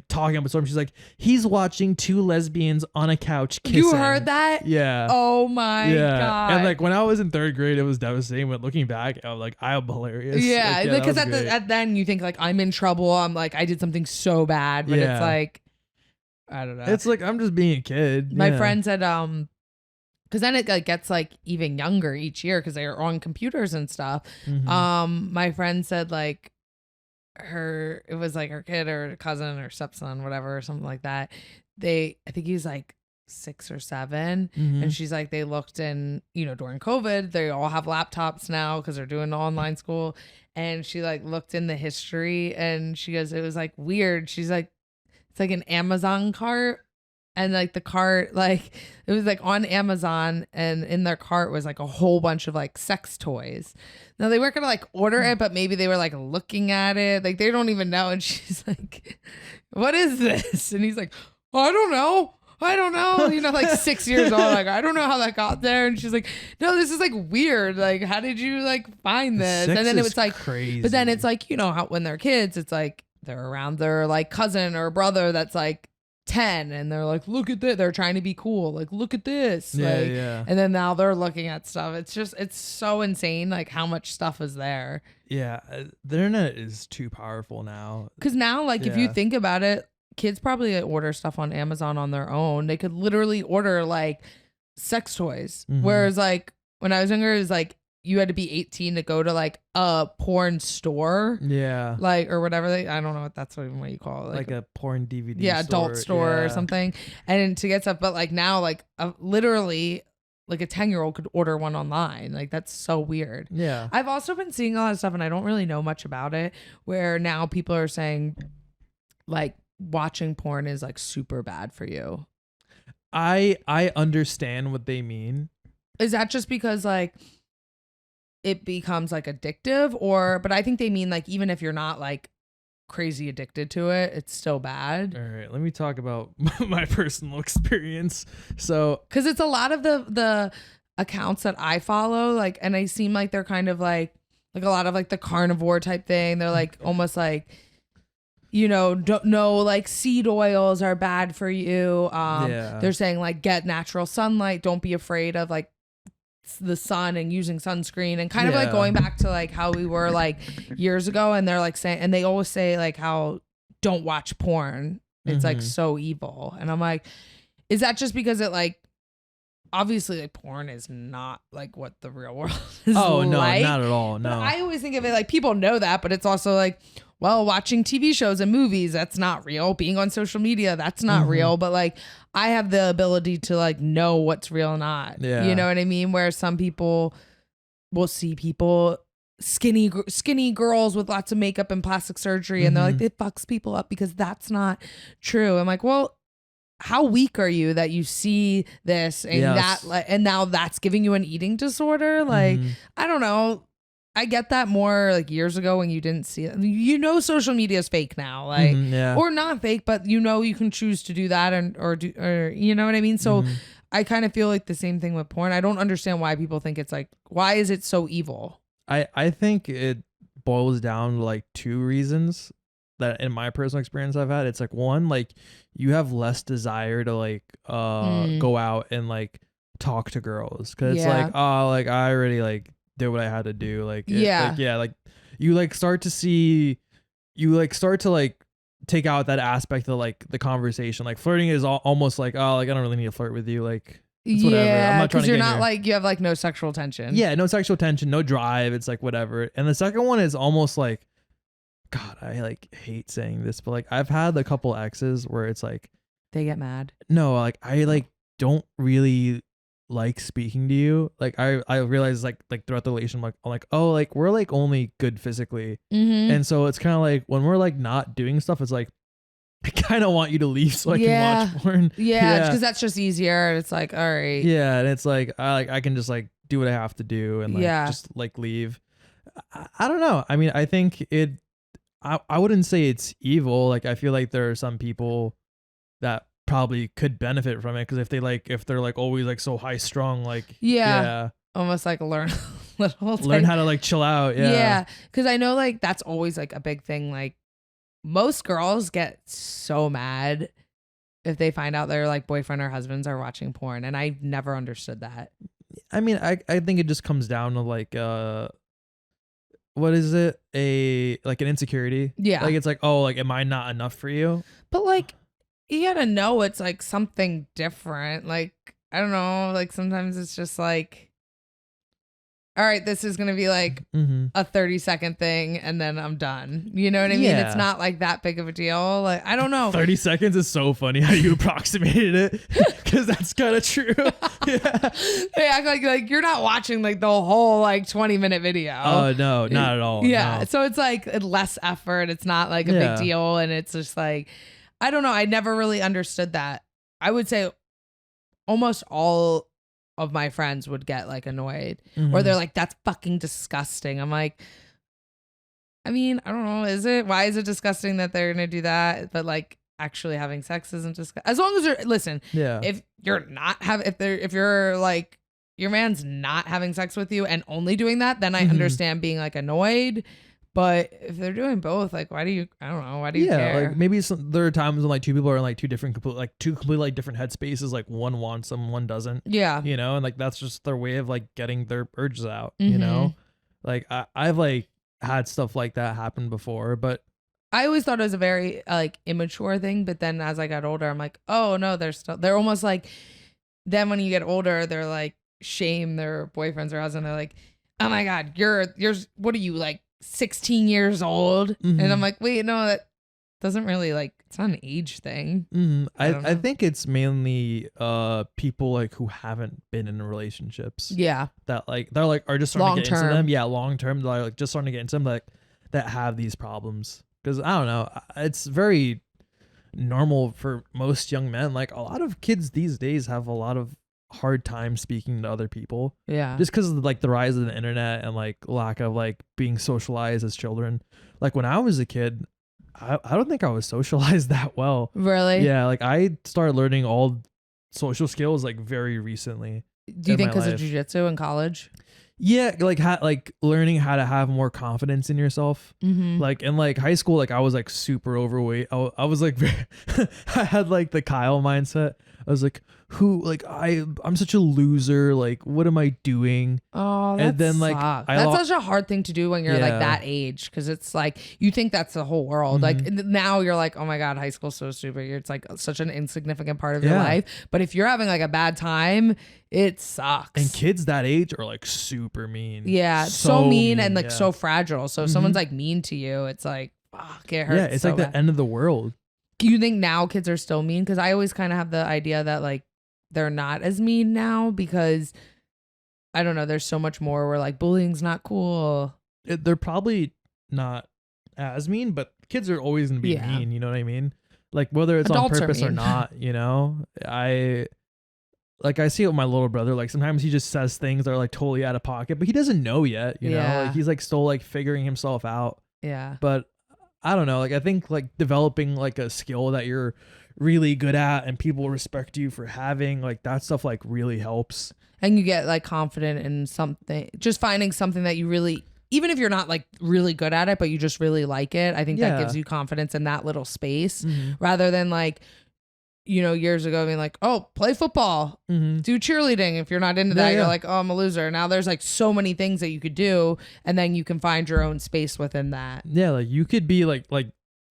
talking about something. She's like, he's watching two lesbians on a couch kissing. You heard that? Yeah. Oh my God. And like when I was in 3rd grade, it was devastating. But looking back, I was like, I'm hilarious. Yeah, like, because at then you think like I'm in trouble. I'm like I did something so bad, but it's like I don't know. It's like I'm just being a kid. My friend said because then it like gets like even younger each year because they're on computers and stuff. My friend said like it was like her kid or cousin or stepson, whatever, or something like that. I think he's like 6 or 7, and she's like, they looked in, during COVID, they all have laptops now because they're doing online school, and she like looked in the history, and she goes, it was like weird. She's like, it's like an Amazon cart. And like the cart, like it was like on Amazon, and in their cart was like a whole bunch of like sex toys. Now they weren't gonna like order it, but maybe they were like looking at it, like they don't even know. And she's like, "What is this?" And he's like, "I don't know, like 6 years old, like I don't know how that got there." And she's like, "No, this is like weird. Like, how did you like find this?" And then it was like crazy. But then it's like how when they're kids, it's like they're around their like cousin or brother that's like 10 and they're like, look at this. They're trying to be cool. Like, look at this. Like, and then now they're looking at stuff. It's so insane. Like how much stuff is there. Yeah. The internet is too powerful now. Cause now, like if you think about it, kids probably order stuff on Amazon on their own. They could literally order like sex toys. Whereas like when I was younger, it was like, you had to be 18 to go to like a porn store. Yeah. Like, or whatever I don't know what that's what you call it. Like a porn DVD yeah, store. Adult store or something. And to get stuff, but like now, like literally like a 10-year-old could order one online. Like that's so weird. Yeah. I've also been seeing a lot of stuff and I don't really know much about it where now people are saying like watching porn is like super bad for you. I understand what they mean. Is that just because like it becomes like addictive but I think they mean like even if you're not like crazy addicted to it, it's still bad. All right, let me talk about my personal experience. So because it's a lot of the accounts that I follow, like, and they seem like they're kind of like a lot of like the carnivore type thing. They're like almost like, you know, don't know like seed oils are bad for you. They're saying like get natural sunlight, don't be afraid of like the sun and using sunscreen and kind of like going back to like how we were like years ago. And they're like saying, and they always say like how don't watch porn. It's like so evil. And I'm like, is that just because it like, obviously like porn is not like what the real world is like. No, not at all. No. But I always think of it like people know that, but it's also like, well, watching TV shows and movies, that's not real. Being on social media, that's not real. But like, I have the ability to like know what's real or not. Yeah. You know what I mean? Where some people will see people skinny girls with lots of makeup and plastic surgery, and they're like, it fucks people up because that's not true. I'm like, well, how weak are you that you see this and and now that's giving you an eating disorder? Like, I don't know. I get that more like years ago when you didn't see it. You know, social media is fake now, like, or not fake, but you know, you can choose to do that or you know what I mean? So I kind of feel like the same thing with porn. I don't understand why people think it's like, why is it so evil? I think it boils down to like two reasons that in my personal experience I've had. It's like one, like you have less desire to like go out and like talk to girls because it's like, oh, like I already like did what I had to do. Like, like you like start to like take out that aspect of like the conversation. Like flirting is almost like, oh, like I don't really need to flirt with you. Like, it's whatever. I'm not trying to you're not like, you have like no sexual tension. Yeah, no sexual tension, no drive. It's like whatever. And the second one is almost like, God, I like hate saying this, but like I've had a couple exes where it's like they get mad. No, like I like don't really like speaking to you. Like I realize like throughout the relation, I'm like, oh, like we're like only good physically. And so it's kind of like when we're like not doing stuff, it's like I kind of want you to leave so I can watch porn. Yeah, because that's just easier. And it's like, all right. Yeah, and it's like I can just like do what I have to do and like just like leave. I don't know. I mean, I think I wouldn't say it's evil. Like I feel like there are some people that probably could benefit from it because if they're like always like so high strung, like almost like learn how to like chill out. Because I know like that's always like a big thing. Like most girls get so mad if they find out their like boyfriend or husbands are watching porn, and I never understood that. I mean, I think it just comes down to like what is it? Like an insecurity. Yeah. Like it's like, oh, like am I not enough for you? But like you gotta know it's like something different. Like, I don't know, like sometimes it's just like, all right, this is gonna be like a 30-second thing and then I'm done. You know what I mean? It's not like that big of a deal. Like, I don't know. 30 seconds is so funny how you approximated it because that's kind of true. They act like you're not watching like the whole like 20-minute video. Oh no, not at all. Yeah. No. So it's like less effort. It's not like a big deal. And it's just like, I don't know. I never really understood that. I would say almost all of my friends would get like annoyed or they're like, that's fucking disgusting. I'm like, I mean, I don't know. Is it? Why is it disgusting that they're going to do that? But like actually having sex isn't disgusting. As long as you're, listen, if you're not if you're like, your man's not having sex with you and only doing that, then I understand being like annoyed. But if they're doing both, like, I don't know, why do you care? Like maybe there are times when like two people are in like two completely like different headspaces. Like one wants them, one doesn't. Yeah. You know, and like that's just their way of like getting their urges out. You know, like I've like had stuff like that happen before, but I always thought it was a very like immature thing. But then as I got older, I'm like, oh no, they're almost like. Then when you get older, they're like shame their boyfriends or husband. They're like, oh my god, you're what are you like 16 years old? And I'm like, wait, no, that doesn't really like, it's not an age thing. I think it's mainly people like who haven't been in relationships. Yeah. That like they're like are just starting to get into them. Yeah, long term, they're like just starting to get into them like that have these problems. Because I don't know, it's very normal for most young men. Like a lot of kids these days have a lot of hard time speaking to other people. Yeah. Just because of like the rise of the internet and like lack of like being socialized as children. Like when I was a kid, I don't think I was socialized that well. Really? Yeah. Like I started learning all social skills like very recently. Do you think because of jujitsu in college? Yeah, like learning how to have more confidence in yourself. Like in like high school, like I was like super overweight. I was like I had like the Kyle mindset. I was like, I'm such a loser. Like, what am I doing? Oh, and then like that's such a hard thing to do when you're like that age, because it's like you think that's the whole world. Like now you're like, oh my god, high school's so stupid. It's like such an insignificant part of your life. But if you're having like a bad time, it sucks. And kids that age are like super mean. Yeah, so mean and like so fragile. So if someone's like mean to you, it's like, fuck, it hurts. Yeah, it's so like bad. The end of the world. Do you think now kids are still mean? Because I always kind of have the idea that like they're not as mean now, because I don't know, there's so much more where like bullying's not cool. They're probably not as mean, but kids are always gonna be mean. You know what I mean? Like whether it's Adults on purpose or not. You know, I see it with my little brother. Like sometimes he just says things that are like totally out of pocket, but he doesn't know yet. You know, like he's like still like figuring himself out. Yeah. But I don't know. Like I think like developing like a skill that you're really good at and people respect you for having, like that stuff like really helps. And you get like confident in something, just finding something that you really, even if you're not like really good at it, but you just really like it. I think that gives you confidence in that little space rather than like, you know, years ago being like, oh, play football, do cheerleading. If you're not into that, you're like, oh, I'm a loser. Now there's like so many things that you could do, and then you can find your own space within that. Yeah, like you could be like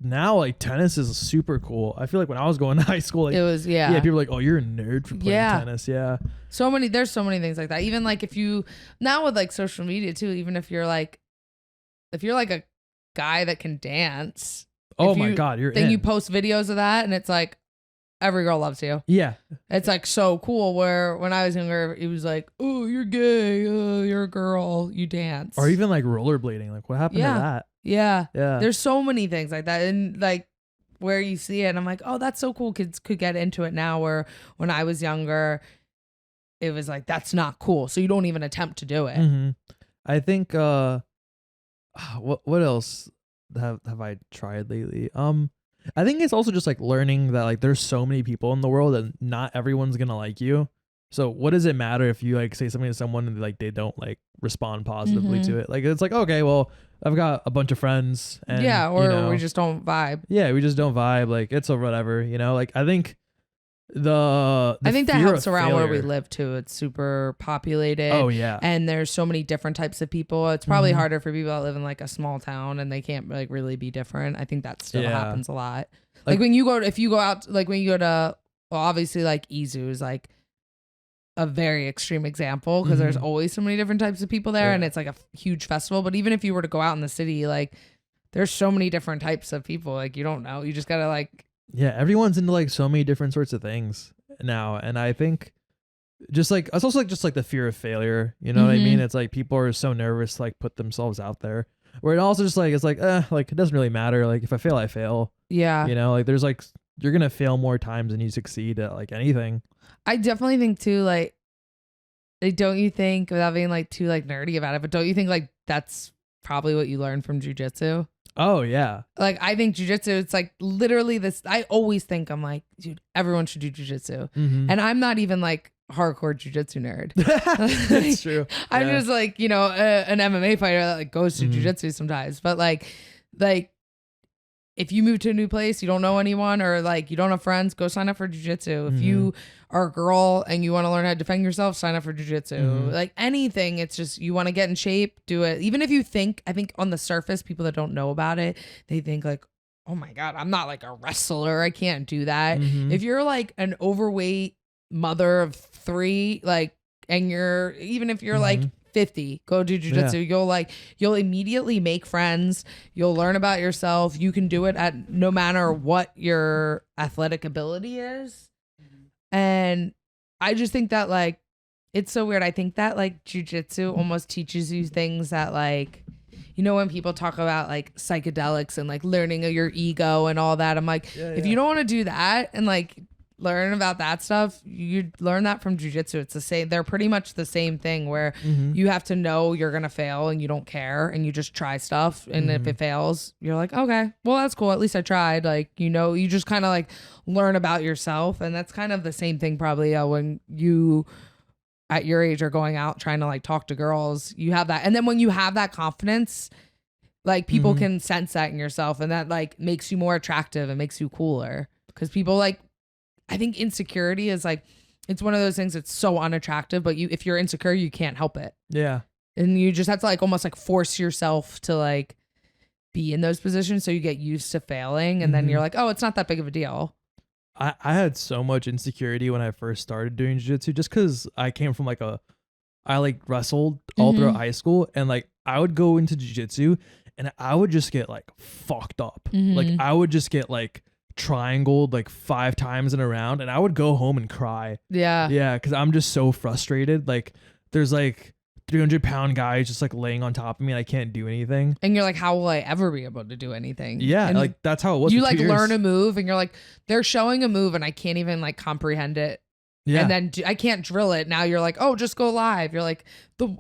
now like tennis is super cool. I feel like when I was going to high school, like, it was people were like, oh, you're a nerd for playing tennis. Yeah. There's so many things like that. Even like if you now with like social media too, even if you're like a guy that can dance. Oh my God, then you post videos of that and it's like every girl loves you. Yeah. It's like so cool, where when I was younger, it was like, oh, you're gay. Oh, you're a girl. You dance. Or even like rollerblading. Like what happened to that? Yeah. Yeah. There's so many things like that. And like where you see it, and I'm like, oh, that's so cool. Kids could get into it now, where when I was younger, it was like, that's not cool. So you don't even attempt to do it. I think, what else have I tried lately? I think it's also just like learning that like there's so many people in the world and not everyone's gonna like you. So what does it matter if you like say something to someone and like they don't like respond positively to it? Like it's like, okay, well, I've got a bunch of friends and or we just don't vibe. Yeah, we just don't vibe. Like it's a whatever, you know. Like I think I think that helps around where we live too. It's super populated. Oh yeah. And there's so many different types of people. It's probably harder for people that live in like a small town and they can't like really be different. I think that still happens a lot. Like when you go to, well, obviously like Izu is like a very extreme example, because there's always so many different types of people there and it's like a huge festival. But even if you were to go out in the city, like there's so many different types of people. Like you don't know. You just gotta like. Yeah, everyone's into like so many different sorts of things now. And I think just like it's also like just like the fear of failure. You know what I mean? It's like people are so nervous to like put themselves out there. Where it also just like it's like it doesn't really matter. Like if I fail, I fail. Yeah. You know, like there's like you're gonna fail more times than you succeed at like anything. I definitely think too, like don't you think, without being like too like nerdy about it, but don't you think like that's probably what you learned from jujitsu? Oh yeah. Like I think jujitsu, it's like literally this. I always think I'm like, dude, everyone should do jujitsu, and I'm not even like hardcore jujitsu nerd. That's true. I'm just like, you know, an MMA fighter that like goes to jujitsu sometimes. But like if you move to a new place, you don't know anyone or like you don't have friends, go sign up for jujitsu. If you are a girl and you want to learn how to defend yourself, sign up for jujitsu. Like anything, it's just you want to get in shape, do it. Even if you think, I think on the surface, people that don't know about it, they think like, oh my God, I'm not like a wrestler. I can't do that. If you're like an overweight mother of 3, like, and even if you're like 50, go do jujitsu. You'll immediately make friends. You'll learn about yourself. You can do it at no matter what your athletic ability is. And I just think that like, it's so weird. I think that like jujitsu almost teaches you things that like, you know, when people talk about like psychedelics and like learning of your ego and all that, I'm like, if you don't want to do that and like learn about that stuff, you learn that from jujitsu. It's the same. They're pretty much the same thing where you have to know you're going to fail and you don't care and you just try stuff. And if it fails, you're like, okay, well, that's cool. At least I tried. Like, you know, you just kind of like learn about yourself. And that's kind of the same thing probably when you at your age are going out trying to like talk to girls, you have that. And then when you have that confidence, like people can sense that in yourself and that like makes you more attractive and makes you cooler. Because people like, I think insecurity is like, it's one of those things that's so unattractive, but if you're insecure, you can't help it. Yeah. And you just have to like almost like force yourself to like be in those positions. So you get used to failing and then you're like, oh, it's not that big of a deal. I had so much insecurity when I first started doing jiu-jitsu just because I came from like I like wrestled all throughout high school and like I would go into jiu-jitsu and I would just get like fucked up. Like I would just get like triangled like 5 times in a round and I would go home and cry. Yeah, because I'm just so frustrated. Like there's like 300-pound guys just like laying on top of me and I can't do anything. And you're like, how will I ever be able to do anything? Yeah, and like that's how it was. You like learn a move and you're like, they're showing a move and I can't even like comprehend it. Yeah. And then I can't drill it. Now you're like, oh, just go live. You're like,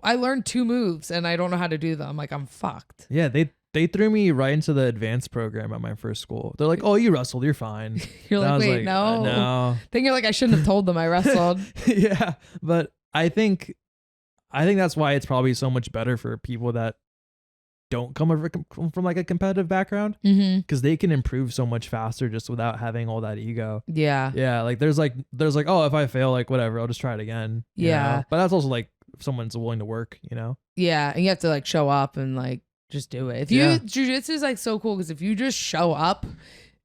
I learned 2 moves and I don't know how to do them. Like I'm fucked. Yeah, they threw me right into the advanced program at my first school. They're like, oh, you wrestled, you're fine. You're like, wait, no. No. Then you're like, I shouldn't have told them I wrestled. Yeah, but I think that's why it's probably so much better for people that don't come from like a competitive background because they can improve so much faster just without having all that ego. Yeah, like there's like oh, if I fail, like whatever, I'll just try it again. You know? But that's also like if someone's willing to work, you know. Yeah, and you have to like show up and like just do it. If you jiu-jitsu is like so cool because if you just show up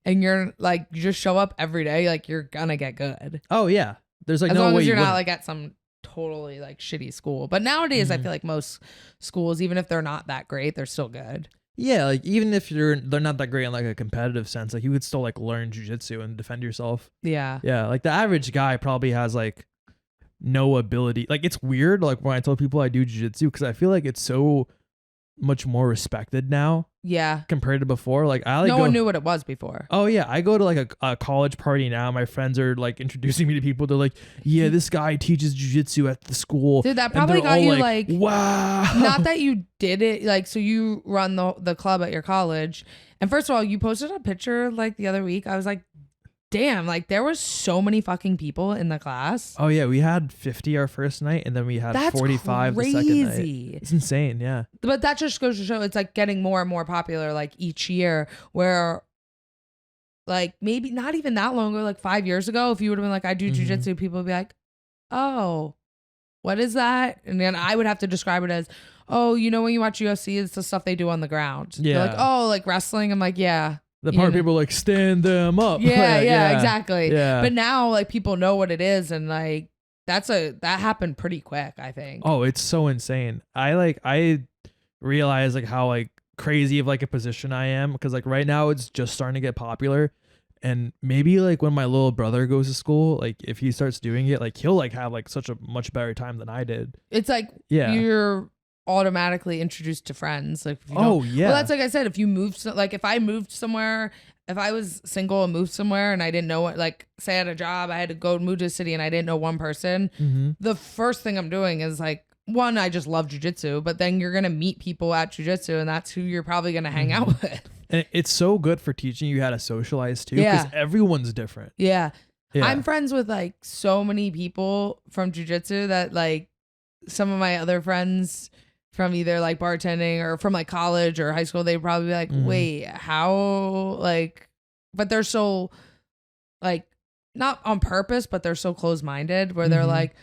and you're like you just show up every day, like you're gonna get good. Oh yeah, there's like as no long way as you're not like at some totally like shitty school. But nowadays I feel like most schools, even if they're not that great, they're still good. Yeah, like even if they're not that great in like a competitive sense, like you could still like learn jiu-jitsu and defend yourself. Yeah, like the average guy probably has like no ability. Like it's weird like when I tell people I do jiu-jitsu because I feel like it's so much more respected now. Yeah, compared to before. Like I like no one knew what it was before. Oh yeah, I go to like a college party now. My friends are like introducing me to people. They're like, yeah, this guy teaches jiu-jitsu at the school. Dude, that probably got you like wow. Not that you did it like so you run the club at your college. And first of all, you posted a picture like the other week. I was like, damn, like there was so many fucking people in the class. Oh yeah, we had 50 our first night and then we had 45 the second night. It's insane, yeah. But that just goes to show it's like getting more and more popular like each year where like maybe not even that long ago, like 5 years ago, if you would have been like, I do jiu-jitsu, people would be like, oh, what is that? And then I would have to describe it as, oh, you know when you watch UFC, it's the stuff they do on the ground. Yeah. They're like, oh, like wrestling. I'm like, yeah. The part people like stand them up. Yeah, exactly. Yeah. But now like people know what it is and like that happened pretty quick, I think. Oh, it's so insane. I realize like how like crazy of like a position I am because like right now it's just starting to get popular and maybe like when my little brother goes to school, like if he starts doing it, like he'll like have like such a much better time than I did. It's like you're automatically introduced to friends like well that's like I said, if you move if I moved somewhere, if I was single and moved somewhere and I didn't know what, like say I had a job, I had to go move to a city and I didn't know one person, the first thing I'm doing is like one, I just love jiu-jitsu, but then you're gonna meet people at jiu-jitsu and that's who you're probably gonna hang out with. And it's so good for teaching you how to socialize too because everyone's different. Yeah. I'm friends with like so many people from jujitsu that like some of my other friends from either like bartending or from like college or high school, they'd probably be like, wait, how, like, but they're so like, not on purpose, but they're so close-minded where they're like,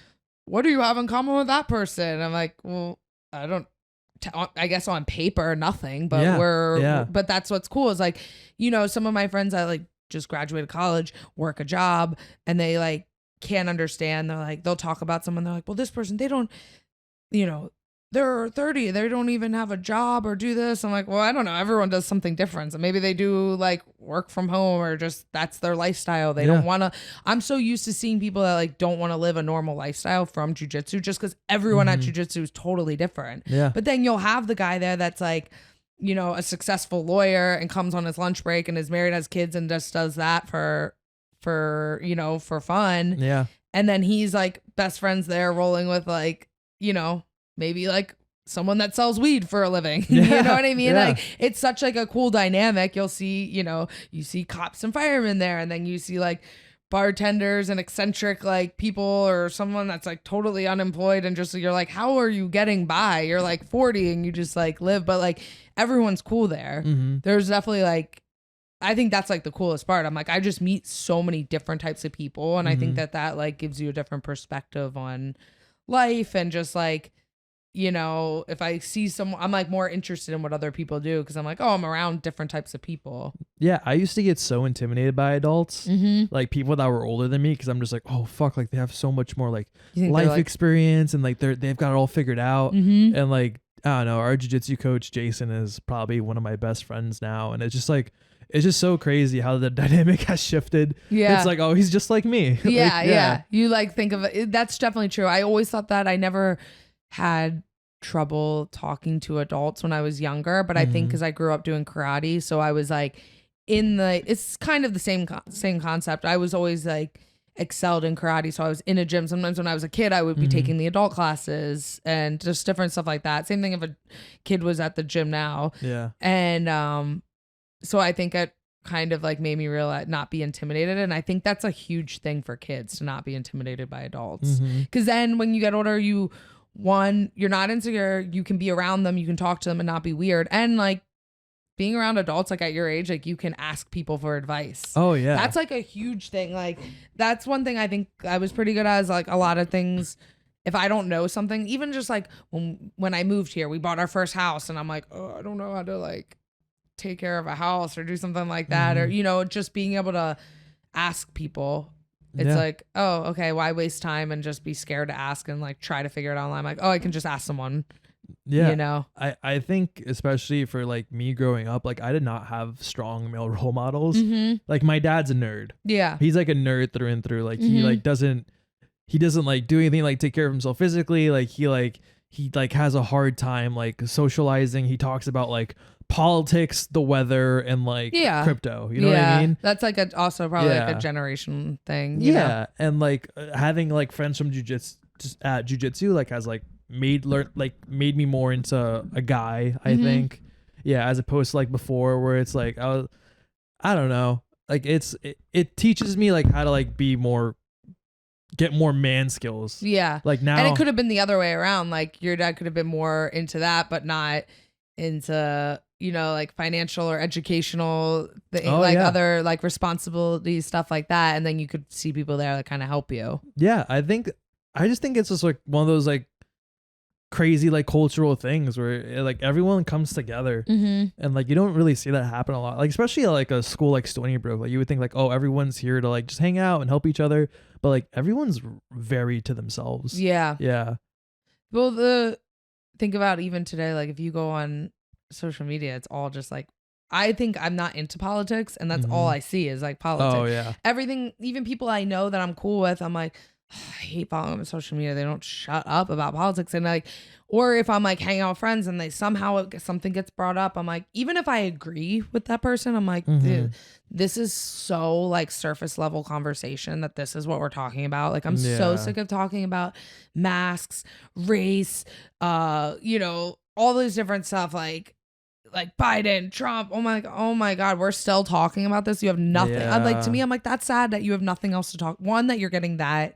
what do you have in common with that person? I'm like, well, I guess on paper, nothing, but but that's what's cool is like, you know, some of my friends that like just graduated college, work a job, and they like can't understand. They're like, they'll talk about someone. They're like, well, this person, they don't, you know, they're 30, they don't even have a job or do this. I'm like, well, I don't know. Everyone does something different. So maybe they do like work from home or just that's their lifestyle. They don't want to. I'm so used to seeing people that like don't want to live a normal lifestyle from jujitsu just because everyone at jujitsu is totally different. Yeah. But then you'll have the guy there that's like, you know, a successful lawyer and comes on his lunch break and is married, has kids, and just does that for you know, for fun. Yeah. And then he's like best friends there rolling with like, you know, maybe like someone that sells weed for a living. You know what I mean? Yeah. Like it's such like a cool dynamic. You'll see, you know, you see cops and firemen there, and then you see like bartenders and eccentric like people or someone that's like totally unemployed and just you're like, how are you getting by? You're like 40 and you just like live, but like everyone's cool there. There's definitely like, I think that's like the coolest part. I'm like, I just meet so many different types of people, and I think that like gives you a different perspective on life and just like, you know, if I see someone, I'm like more interested in what other people do because I'm like, oh, I'm around different types of people. Yeah, I used to get so intimidated by adults, like people that were older than me, because I'm just like, oh fuck, like they have so much more like life like, experience and like they've got it all figured out, and like I don't know, our jiu-jitsu coach Jason is probably one of my best friends now, and it's just so crazy how the dynamic has shifted. Yeah, it's like, oh, he's just like me. Yeah, like, yeah. You like think of it. That's definitely true. I always thought that. I never had trouble talking to adults when I was younger, but I think because I grew up doing karate, so I was like it's kind of the same concept. I was always like excelled in karate, so I was in a gym. Sometimes when I was a kid I would be taking the adult classes and just different stuff like that. Same thing if a kid was at the gym now. Yeah. And so I think it kind of like made me realize not be intimidated, and I think that's a huge thing for kids to not be intimidated by adults, because then when you get older, you're not insecure, you can be around them, you can talk to them and not be weird, and like being around adults like at your age, like you can ask people for advice. Oh yeah, that's like a huge thing. Like that's one thing I think I was pretty good at, is like a lot of things, if I don't know something, even just like when I moved here, we bought our first house and I'm like, oh, I don't know how to like take care of a house or do something like that, or you know, just being able to ask people. It's like, oh, okay, why waste time and just be scared to ask and like try to figure it out online? Like, oh, I can just ask someone. Yeah, you know, I think especially for like me growing up, like I did not have strong male role models. Like my dad's a nerd. Yeah, he's like a nerd through and through. Like he doesn't like do anything like take care of himself physically. Like he has a hard time like socializing. He talks about like politics, the weather, and like crypto. You know what I mean? That's like also probably like a generation thing. You know? And like having like friends from jujitsu like has like made me more into a guy, I think. Yeah, as opposed to like before where it's like I don't know, like it teaches me like how to like get more man skills. Yeah, like now, and it could have been the other way around. Like your dad could have been more into that, but not into, you know, like financial or educational other like responsibilities, stuff like that, and then you could see people there that kind of help you. Yeah, I just think it's just like one of those like crazy like cultural things where like everyone comes together, and like you don't really see that happen a lot, like especially at, like a school like Stony Brook. Like you would think like, oh, everyone's here to like just hang out and help each other, but like everyone's very to themselves. Yeah. Well, think about even today, like if you go on social media, it's all just like, I think I'm not into politics, and that's all I see is like politics. Oh yeah. Everything, even people I know that I'm cool with, I'm like, I hate following them on social media. They don't shut up about politics. And like, or if I'm like hanging out with friends and they somehow something gets brought up, I'm like, even if I agree with that person, I'm like, dude, this is so like surface level conversation that this is what we're talking about. Like, I'm so sick of talking about masks, race, you know, all those different stuff. Like, like Biden, Trump. Oh my God, we're still talking about this. You have nothing. I'm like, to me, I'm like, that's sad that you have nothing else to talk. One, that you're getting that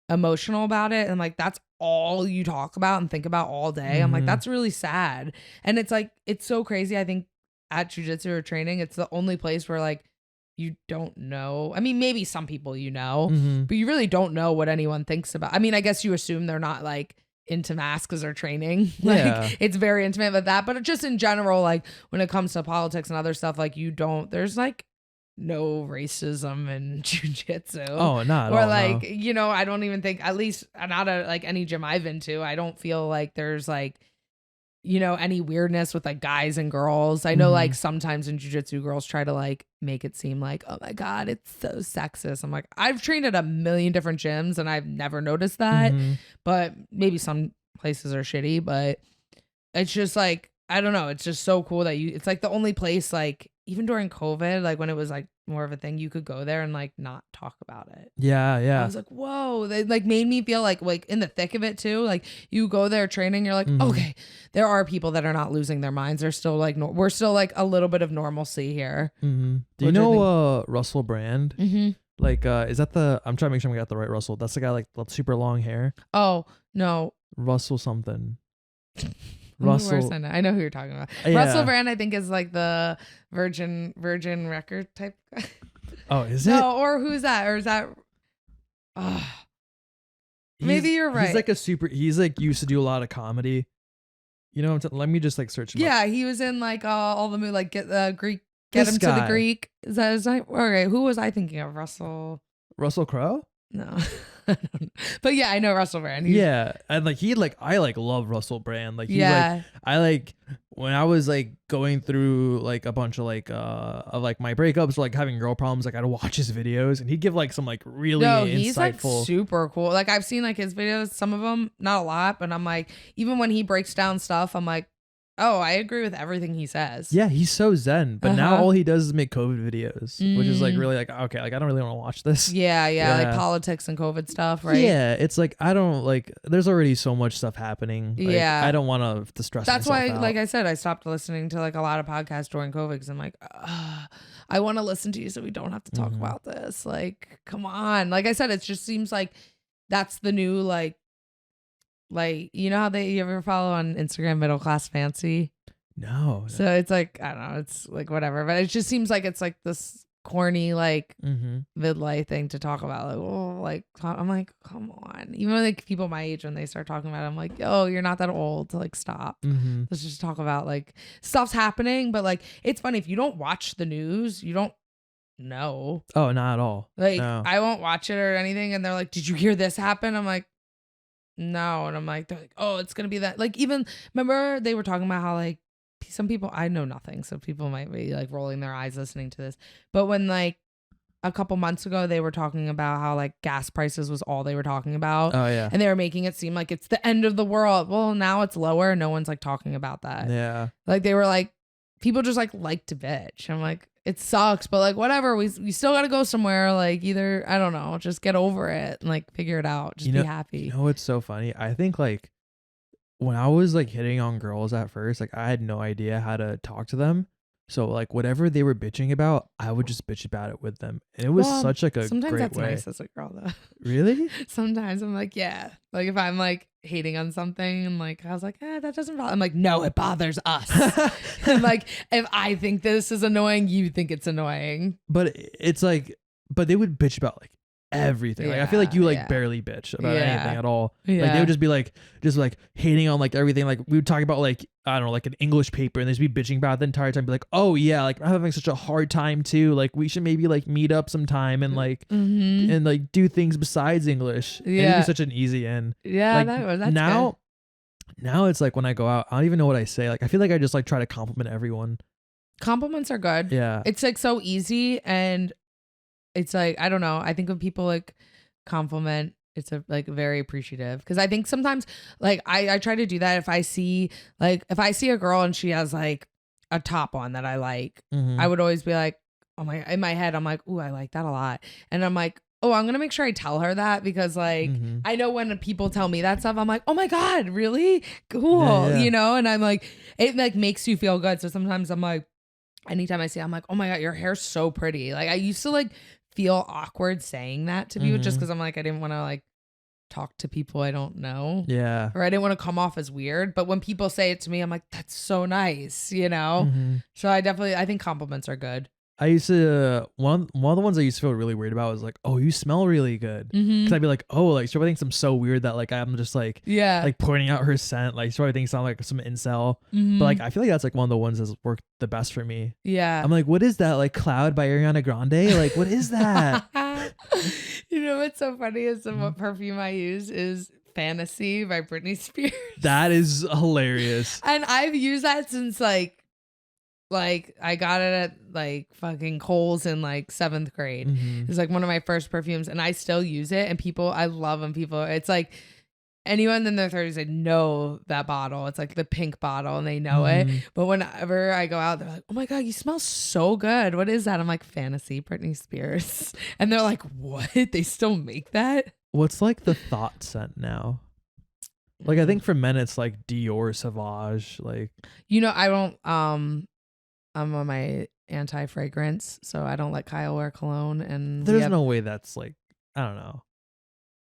emotional about it, and like that's all you talk about and think about all day. I'm like, that's really sad. And it's like, it's so crazy. I think at jujitsu or training, it's the only place where like you don't know. I mean, maybe some people but you really don't know what anyone thinks about. I mean, I guess you assume they're not like into masks because they're training. Like it's very intimate with that. But just in general, like when it comes to politics and other stuff, like there's like no racism in jujitsu. Oh, not or all, like, no. you know, I don't even think, at least not like any gym I've been to, I don't feel like there's like, you know, any weirdness with like guys and girls. I know like sometimes in jujitsu girls try to like make it seem like, oh my God, it's so sexist. I'm like, I've trained at a million different gyms and I've never noticed that, but maybe some places are shitty, but it's just like, I don't know. It's just so cool that it's like the only place, like even during COVID, like when it was like more of a thing, you could go there and like not talk about it. Yeah. I was like, whoa, they like made me feel like in the thick of it too. Like you go there training, you're like, okay, there are people that are not losing their minds. They're still like, we're still like a little bit of normalcy here. Do you know Russell Brand? Like, is that I'm trying to make sure I got the right Russell. That's the guy like with super long hair. Oh, no. Russell something. Russell. I know who you're talking about. Yeah. Russell Brand, I think, is like the Virgin record type guy. Oh, is it? No, or who's that? Or is that? Maybe you're right. He's like he's like used to do a lot of comedy. You know what I'm let me just like search him Yeah, up. he was in like all the movies, like Get the Greek, This Get him guy. to the Greek. Is that his name? Okay, who was I thinking of? Russell Crowe? No. But yeah, I know Russell Brand. Yeah. And like I like love Russell Brand. Like he's like I like when I was like going through like a bunch of like my breakups or like having girl problems, like I'd watch his videos and he'd give like some like really he's insightful like super cool. Like I've seen like his videos, some of them, not a lot, but I'm like, even when he breaks down stuff, I'm like, oh, I agree with everything he says. Yeah, he's so zen. But now all he does is make COVID videos, which is like really like, okay, like I don't really want to watch this. Yeah, like politics and COVID stuff, right? Yeah, it's like I don't like. There's already so much stuff happening. Like, I don't want to stress. That's why, out. like I said, I stopped listening to like a lot of podcasts during COVID because I'm like, I want to listen to you so we don't have to talk about this. Like, come on. Like I said, it just seems like that's the new like you know how you ever follow on Instagram Middle Class Fancy? No. So it's like, I don't know, it's like whatever, but it just seems like it's like this corny like midlife thing to talk about. Like, oh, like I'm like, come on. Even like people my age, when they start talking about it, I'm like, yo, you're not that old to like stop. Let's just talk about like stuff's happening. But like, it's funny, if you don't watch the news, you don't know. Oh, not at all. Like no. I won't watch it or anything, and they're like, did you hear this happen? I'm like, no. And I'm like, they're like, oh, it's gonna be that. Like, even remember they were talking about how like some people, I know nothing, so people might be like rolling their eyes listening to this, but when like a couple months ago they were talking about how like gas prices was all they were talking about. Oh yeah. And they were making it seem like it's the end of the world. Well, now it's lower, no one's like talking about that. Yeah, like they were like, people just like to bitch. I'm like, it sucks, but like whatever, we still got to go somewhere. Like either, I don't know, just get over it and like figure it out, just be happy. You know what's so funny? I think like when I was like hitting on girls at first, like I had no idea how to talk to them. So like whatever they were bitching about, I would just bitch about it with them. And it was such like a sometimes great that's way. nice as a girl though. Really? Sometimes I'm like, yeah. Like if I'm like hating on something and like I was like, that doesn't bother. I'm like, no, it bothers us. And like if I think this is annoying, you think it's annoying. But it's like, but they would bitch about like everything. Like I feel like you like barely bitch about anything at all. Like they would just be like hating on like everything. Like we would talk about like, I don't know, like an English paper, and they'd just be bitching about it the entire time. Be like, oh yeah, like I'm having such a hard time too. Like we should maybe like meet up sometime and like and like do things besides English. Yeah, and it'd be such an easy end. Yeah, like, that's now. Good. Now it's like when I go out, I don't even know what I say. Like I feel like I just like try to compliment everyone. Compliments are good. Yeah, it's like so easy, and it's like, I don't know. I think when people like compliment, it's like very appreciative, because I think sometimes like I try to do that if I see a girl and she has like a top on that I like, I would always be like, oh my, in my head I'm like, ooh, I like that a lot, and I'm like, oh, I'm gonna make sure I tell her that, because like I know when people tell me that stuff, I'm like, oh my God, really? Cool. You know, and I'm like, it like makes you feel good. So sometimes I'm like, anytime I see it, I'm like, oh my God, your hair's so pretty. Like I used to like feel awkward saying that to people just because I'm like, I didn't want to like talk to people I don't know. Yeah. Or I didn't want to come off as weird. But when people say it to me, I'm like, that's so nice, you know? So I think compliments are good. I used to one of the ones I used to feel really weird about was like, oh, you smell really good. Because I'd be like, oh, like she probably thinks I'm so weird that like I'm just like like pointing out her scent. Like she probably thinks I'm like some incel. But like I feel like that's like one of the ones that's worked the best for me. Yeah. I'm like, what is that? Like Cloud by Ariana Grande? Like what is that? You know what's so funny is what perfume I use is Fantasy by Britney Spears. That is hilarious. And I've used that since like I got it at like fucking Kohl's in like 7th grade. It's like one of my first perfumes, and I still use it. And I love when people, it's like anyone in their 30s, they know that bottle. It's like the pink bottle and they know it. But whenever I go out, they're like, oh my God, you smell so good. What is that? I'm like, Fantasy, Britney Spears. And they're like, what? They still make that? What's like the thought scent now? Like I think for men it's like Dior Sauvage. Like, you know, I don't I'm on my anti-fragrance, so I don't let Kyle wear cologne. And there's no way that's like, I don't know.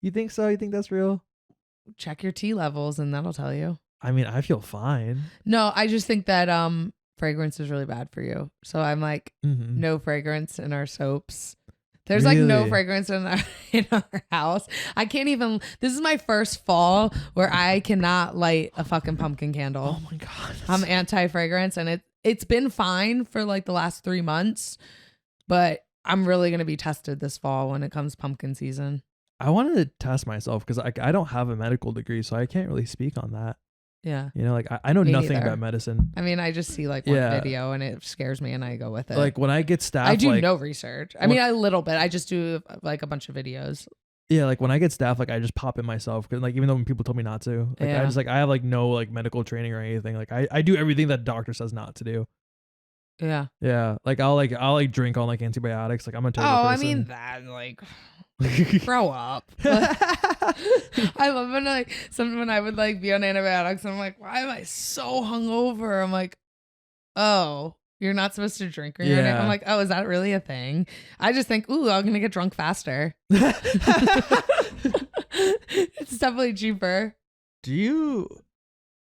You think so? You think that's real? Check your tea levels and that'll tell you. I mean, I feel fine. No, I just think that fragrance is really bad for you. So I'm like, no fragrance in our soaps. There's like no fragrance in our house. I can't even. This is my first fall where I cannot light a fucking pumpkin candle. Oh my God. I'm anti-fragrance, and it's been fine for like the last 3 months, but I'm really gonna be tested this fall when it comes pumpkin season. I wanted to test myself because I don't have a medical degree, so I can't really speak on that. Yeah. You know, like I know nothing about medicine. I mean, I just see like one video and it scares me and I go with it. Like when I get staff, I do no research. I mean, a little bit. I just do like a bunch of videos. Yeah, like when I get staff, like I just pop it myself. Cause like even though when people told me not to, like I just like I have like no like medical training or anything. Like I do everything that doctor says not to do. Yeah. Yeah. Like I'll drink on like antibiotics. Like I'm a terrible person. I mean that like grow up. I love when like when I would like be on antibiotics and I'm like, why am I so hungover? I'm like, oh, you're not supposed to drink or anything. I'm like, oh, is that really a thing? I just think, ooh, I'm gonna get drunk faster. It's definitely cheaper. Do you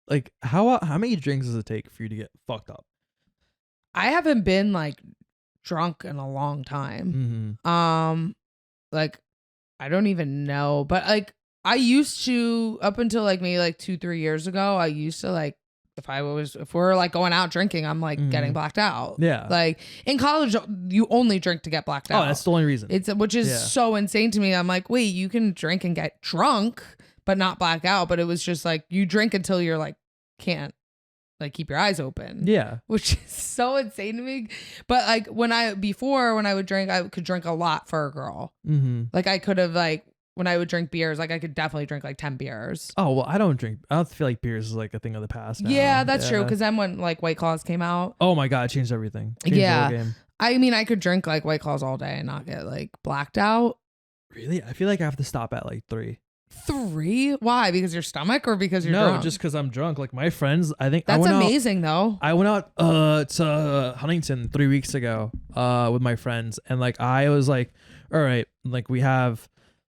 like how many drinks does it take for you to get fucked up? I haven't been like drunk in a long time. Like I don't even know, but like I used to, up until like maybe like 2-3 years ago, I used to like if we're like going out drinking, I'm like getting blacked out. Yeah. Like in college, you only drink to get blacked out. Oh, that's the only reason. Which is so insane to me. I'm like, wait, you can drink and get drunk, but not black out. But it was just like you drink until you're like can't like keep your eyes open. Yeah. Which is so insane to me. But like when I would drink, I could drink a lot for a girl. Like I could have like when I would drink beers, like I could definitely drink like 10 beers. Oh, well, I don't feel like beers is like a thing of the past now. Yeah, that's true. Because then when like White Claws came out. Oh my God, it changed everything. Changed the whole game. I mean, I could drink like White Claws all day and not get like blacked out. Really? I feel like I have to stop at like 3. 3? Why? Because your stomach or because you're drunk? No, just because I'm drunk. Like my friends, I think that's amazing though. I went out to Huntington 3 weeks ago with my friends, and like I was like, all right, like we have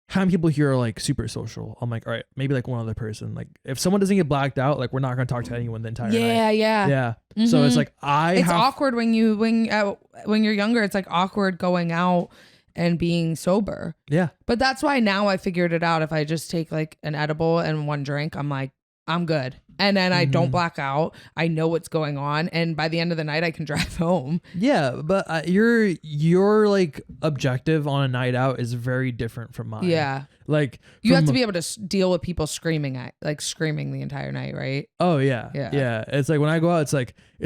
how many people here are like super social? I'm like, all right, maybe like one other person. Like if someone doesn't get blacked out, like we're not gonna talk to anyone the entire night. Yeah. So it's like it's awkward when you're younger. It's like awkward going out and being sober. Yeah. But that's why now I figured it out. If I just take like an edible and one drink, I'm like, I'm good. And then I don't black out. I know what's going on. And by the end of the night, I can drive home. Yeah. But your like objective on a night out is very different from mine. Yeah. Like you have to be able to deal with people screaming the entire night, right? Oh yeah. Yeah. It's like when I go out, it's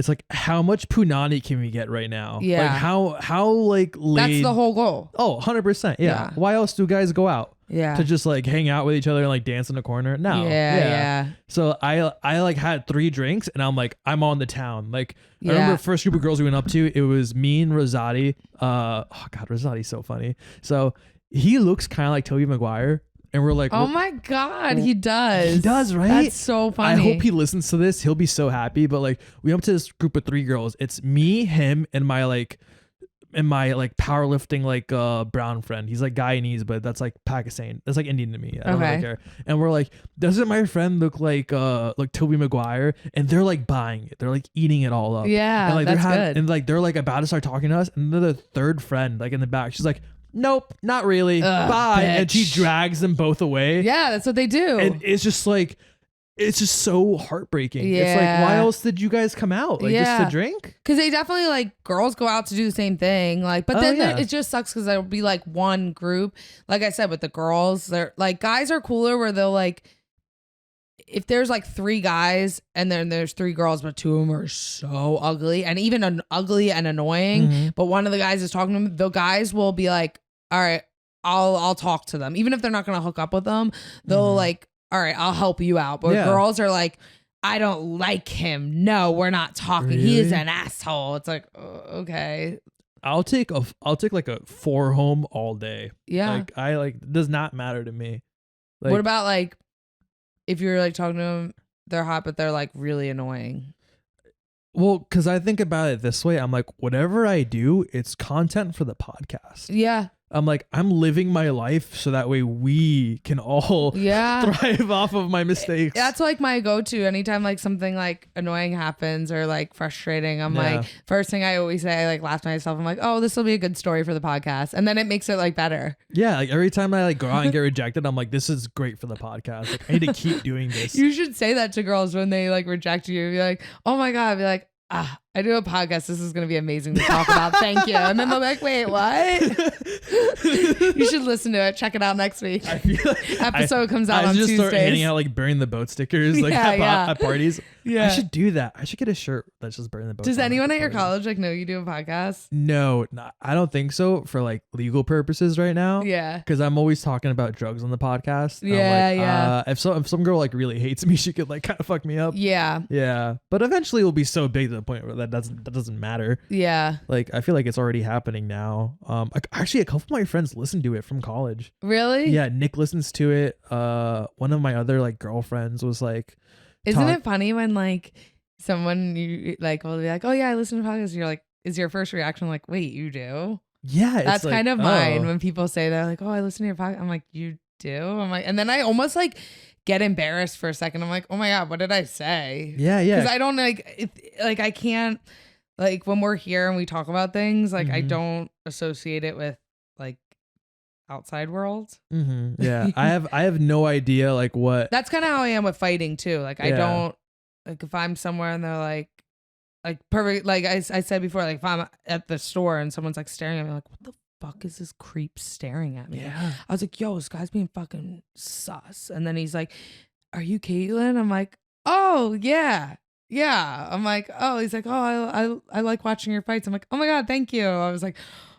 like how much punani can we get right now? Yeah. Like how like late. That's the whole goal. Oh, 100%. Yeah. Why else do guys go out? Yeah. To just like hang out with each other and like dance in the corner? No. Yeah. So I like had 3 drinks and I'm like, I'm on the town. Like I remember the first group of girls we went up to, it was me and Rosati. Oh God, Rosati's so funny. So he looks kind of like Tobey Maguire. And we're like, oh my God, he does. He does, right? That's so funny. I hope he listens to this. He'll be so happy. But like, we went to this group of 3 girls. It's me, him, and my powerlifting brown friend. He's like Guyanese, but that's like Pakistan. That's like Indian to me. I don't really care. And we're like, doesn't my friend look like Tobey Maguire? And they're like buying it. They're like eating it all up. Yeah, and like that's good. And like they're like about to start talking to us. And then the third friend, like in the back, she's like, nope, not really. Ugh, bye. bitch. And she drags them both away. Yeah, that's what they do. And it's just like, it's just so heartbreaking. Yeah. It's like, why else did you guys come out? Like just to drink? Because they definitely like girls go out to do the same thing. Like, but then it just sucks because there'll be like one group. Like I said, with the girls, they're like guys are cooler where they'll like, if there's like 3 guys and then there's 3 girls, but 2 of them are so ugly and even ugly and annoying. But one of the guys is talking to them. The guys will be like, all right, I'll talk to them. Even if they're not going to hook up with them, they'll like, all right, I'll help you out. But girls are like, I don't like him. No, we're not talking. Really? He is an asshole. It's like, okay. I'll take like a 4 home all day. Yeah. Like it does not matter to me. Like, what about like, if you're like talking to them, they're hot, but they're like really annoying? Well, because I think about it this way. I'm like, whatever I do, it's content for the podcast. Yeah. I'm like, I'm living my life so that way we can all thrive off of my mistakes. That's like my go-to anytime like something like annoying happens or like frustrating. I'm like, first thing I always say, I like laugh to myself. I'm like, oh, this will be a good story for the podcast. And then it makes it like better. Yeah. Like every time I like go out and get rejected, I'm like, this is great for the podcast. Like I need to keep doing this. You should say that to girls when they like reject you. Be like, oh my God. Be like, I do a podcast. This is going to be amazing to talk about. Thank you. And then they're like, wait, what? You should listen to it. Check it out next week. I feel like episode comes out on Tuesdays. I just start handing out like burying the boat stickers like at parties. Yeah. I should do that. I should get a shirt that's just burning the boat. Does anyone at your college like know you do a podcast? No, I don't think so for like legal purposes right now. Yeah. Because I'm always talking about drugs on the podcast. Yeah, If some girl like really hates me, she could like kind of fuck me up. Yeah. Yeah. But eventually it'll be so big to the point where that doesn't matter. Yeah. Like I feel like it's already happening now. Actually a couple of my friends listen to it from college. Really? Yeah, Nick listens to it. One of my other like girlfriends was like, isn't it funny when like someone you like will be like, oh yeah, I listen to podcasts. You're like, is your first reaction like, wait, you do? Yeah. That's like, kind of mine when people say they're like, oh, I listen to your podcast. I'm like, you do? I'm like, and then I almost like get embarrassed for a second. I'm like, oh my God, what did I say? Yeah. Because I don't like I can't like when we're here and we talk about things, like I don't associate it with like outside world. Yeah. I have no idea like what. That's kind of how I am with fighting too. Like I don't like if I'm somewhere and they're like perfect. Like I said before, like if I'm at the store and someone's like staring at me, like what the fuck is this creep staring at me? Yeah. I was like, yo, this guy's being fucking sus. And then he's like, are you Caitlin? I'm like, oh yeah. Yeah. I'm like, oh, he's like, oh, I like watching your fights. I'm like, oh my God, thank you. I was like,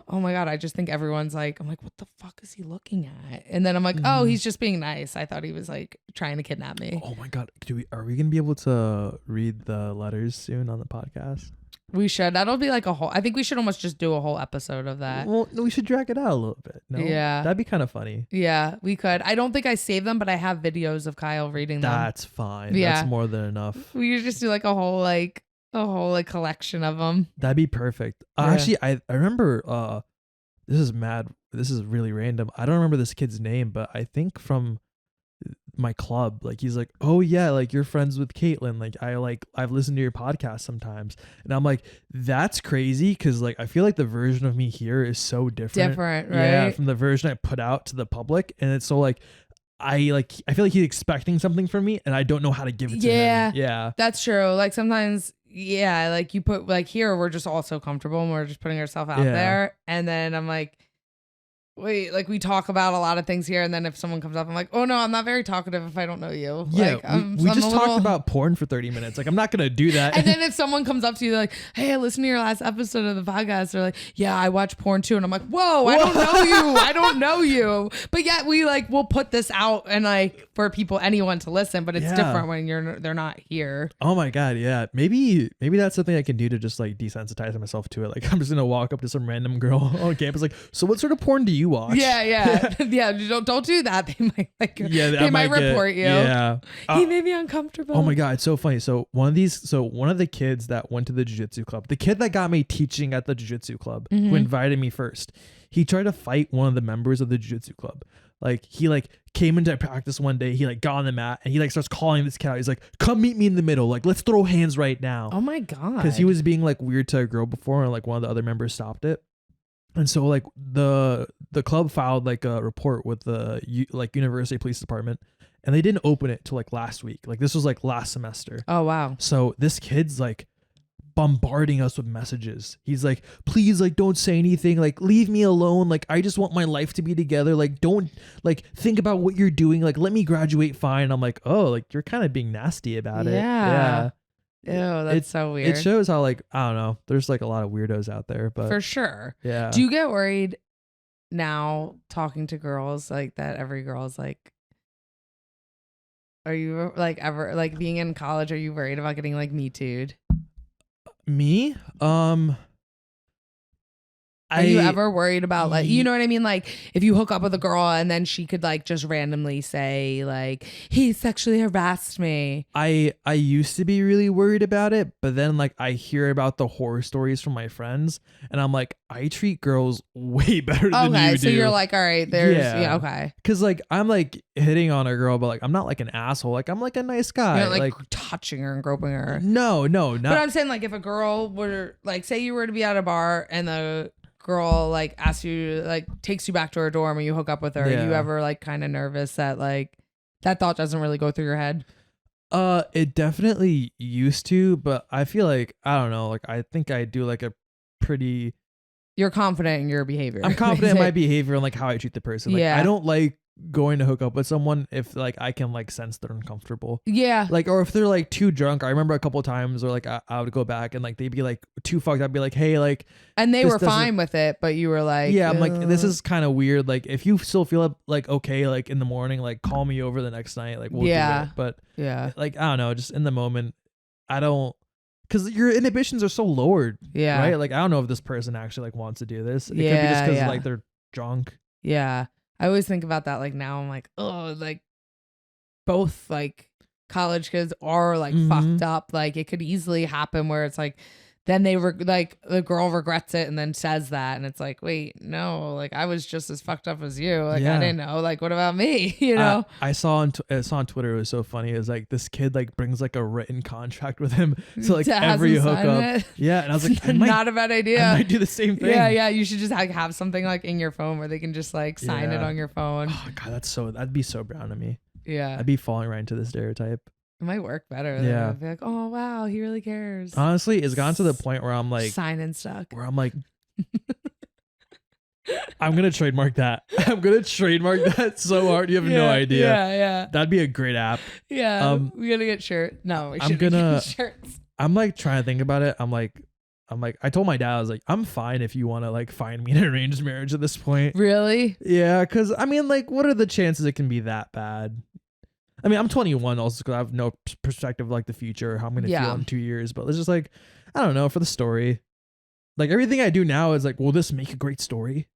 oh my God, I just think everyone's like, I'm like, what the fuck is he looking at? And then I'm like, oh, he's just being nice. I thought he was like trying to kidnap me. Oh my God. Are we going to be able to read the letters soon on the podcast? We should. That'll be like I think we should almost just do a whole episode of that. Well, we should drag it out a little bit. No? Yeah. That'd be kind of funny. Yeah, we could. I don't think I saved them, but I have videos of Kyle reading them. That's fine. Yeah. That's more than enough. We could just do like a whole collection of them. That'd be perfect. Yeah. Actually, I remember, this is mad. This is really random. I don't remember this kid's name, but I think from my club, like he's like, oh yeah, like you're friends with Caitlin. Like I've listened to your podcast sometimes, and I'm like, that's crazy because like I feel like the version of me here is so different, right? Yeah, from the version I put out to the public, and it's so like. I feel like he's expecting something from me, and I don't know how to give it to him. Yeah, that's true. Like sometimes, like you put like here, we're just all so comfortable, and we're just putting ourselves out there, and then I'm like. Wait, like we talk about a lot of things here, and then if someone comes up, I'm like, oh no, I'm not very talkative if I don't know you. Yeah, like, we just talked about porn for 30 minutes. Like, I'm not gonna do that. And then if someone comes up to you, they're like, hey, I listened to your last episode of the podcast. They're like, yeah, I watch porn too, and I'm like, whoa, I don't know you. I don't know you. But yet we'll put this out and like for anyone to listen, but it's different when they're not here. Oh my God, yeah. Maybe that's something I can do to just like desensitize myself to it. Like I'm just gonna walk up to some random girl on campus, like, so what sort of porn do you you watch. Yeah. Don't do that. They might they might report you. Yeah. He made me uncomfortable. Oh my God, it's so funny. So one of the kids that went to the jiu-jitsu club, the kid that got me teaching at the jiu-jitsu club, who invited me first, he tried to fight one of the members of the jiu-jitsu club. Like he came into practice one day, he got on the mat and he starts calling this kid out. He's like, come meet me in the middle. Like, let's throw hands right now. Oh my God. Because he was being weird to a girl before, and one of the other members stopped it. And so the club filed a report with the university police department, and they didn't open it till last week. This was last semester. Oh wow. So this kid's bombarding us with messages. He's like, please, don't say anything, leave me alone, I just want my life to be together, don't think about what you're doing, let me graduate fine. I'm like, oh, you're kind of being nasty about it. Yeah. Ew, that's so weird. It shows how I don't know, there's a lot of weirdos out there, but for sure. Yeah. Do you get worried now talking to girls that every girl's are you ever being in college, are you worried about getting Me Too'd? Me? Are you ever worried about you know what I mean? If you hook up with a girl and then she could just randomly say he sexually harassed me. I used to be really worried about it, but then I hear about the horror stories from my friends, and I'm like, I treat girls way better than you do. Okay, so you're all right, there's yeah okay. Cause I'm hitting on a girl, but I'm not an asshole. I'm a nice guy. You're not touching her and groping her. No, not. But I'm saying if a girl were say you were to be at a bar and the girl asks you takes you back to her dorm and you hook up with her, you ever kind of nervous that that thought doesn't really go through your head? It definitely used to, but I feel I don't know, I think I do a pretty. You're confident in your behavior. I'm confident in my behavior and how I treat the person. I don't going to hook up with someone if I can sense they're uncomfortable. Yeah. Or if they're too drunk. I remember a couple of times where I would go back and they'd be too fucked. I'd be like, hey, and they were fine with it, but you were yeah, I'm this is kind of weird. If you still feel okay, in the morning, call me over the next night. We'll do it. But yeah, I don't know, just in the moment, I don't. Because your inhibitions are so lowered. Yeah. Right? I don't know if this person actually wants to do this. It could be just because they're drunk. Yeah. I always think about that. Now I'm oh, both college kids are fucked up. It could easily happen where it's then they were the girl regrets it and then says that, and it's wait, no, I was just as fucked up as you. I didn't know. What about me? You know? I saw on Twitter, it was so funny. It was this kid brings a written contract with him so every hookup. Yeah, and I was not a bad idea. I might do the same thing. Yeah. You should just have something in your phone where they can just sign it on your phone. Oh God, that'd be so brown to me. Yeah, I'd be falling right into the stereotype. It might work better. Yeah. I'd be oh wow, he really cares. Honestly, it's gotten to the point where I'm signing stuff. Where I'm I'm gonna trademark that. I'm gonna trademark that so hard. You have no idea. Yeah. That'd be a great app. Yeah. We gotta get shirts. No, we I'm gonna get shirts. I'm trying to think about it. I told my dad, I was I'm fine if you want to find me an arranged marriage at this point. Really? Yeah, because what are the chances it can be that bad? I'm 21 also, because I have no perspective of the future, how I'm gonna feel in 2 years. But it's just I don't know, for the story. Everything I do now is will this make a great story?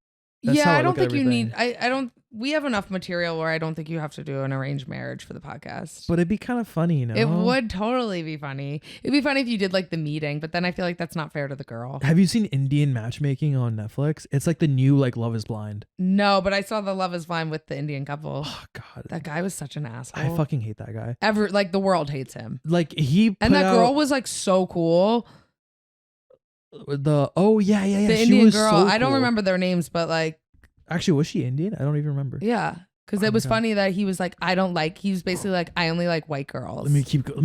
That's I don't think you need. I don't. We have enough material where I don't think you have to do an arranged marriage for the podcast. But it'd be kind of funny, It would totally be funny. It'd be funny if you did the meeting, but then I feel that's not fair to the girl. Have you seen Indian matchmaking on Netflix? It's the new Love is Blind. No, but I saw the Love is Blind with the Indian couple. Oh God, that guy was such an asshole. I fucking hate that guy. The world hates him. He and that girl was so cool. The the Indian girl. So cool. I don't remember their names, but actually, was she Indian? I don't even remember. Yeah, because it was funny that he was he was basically I only like white girls. Let me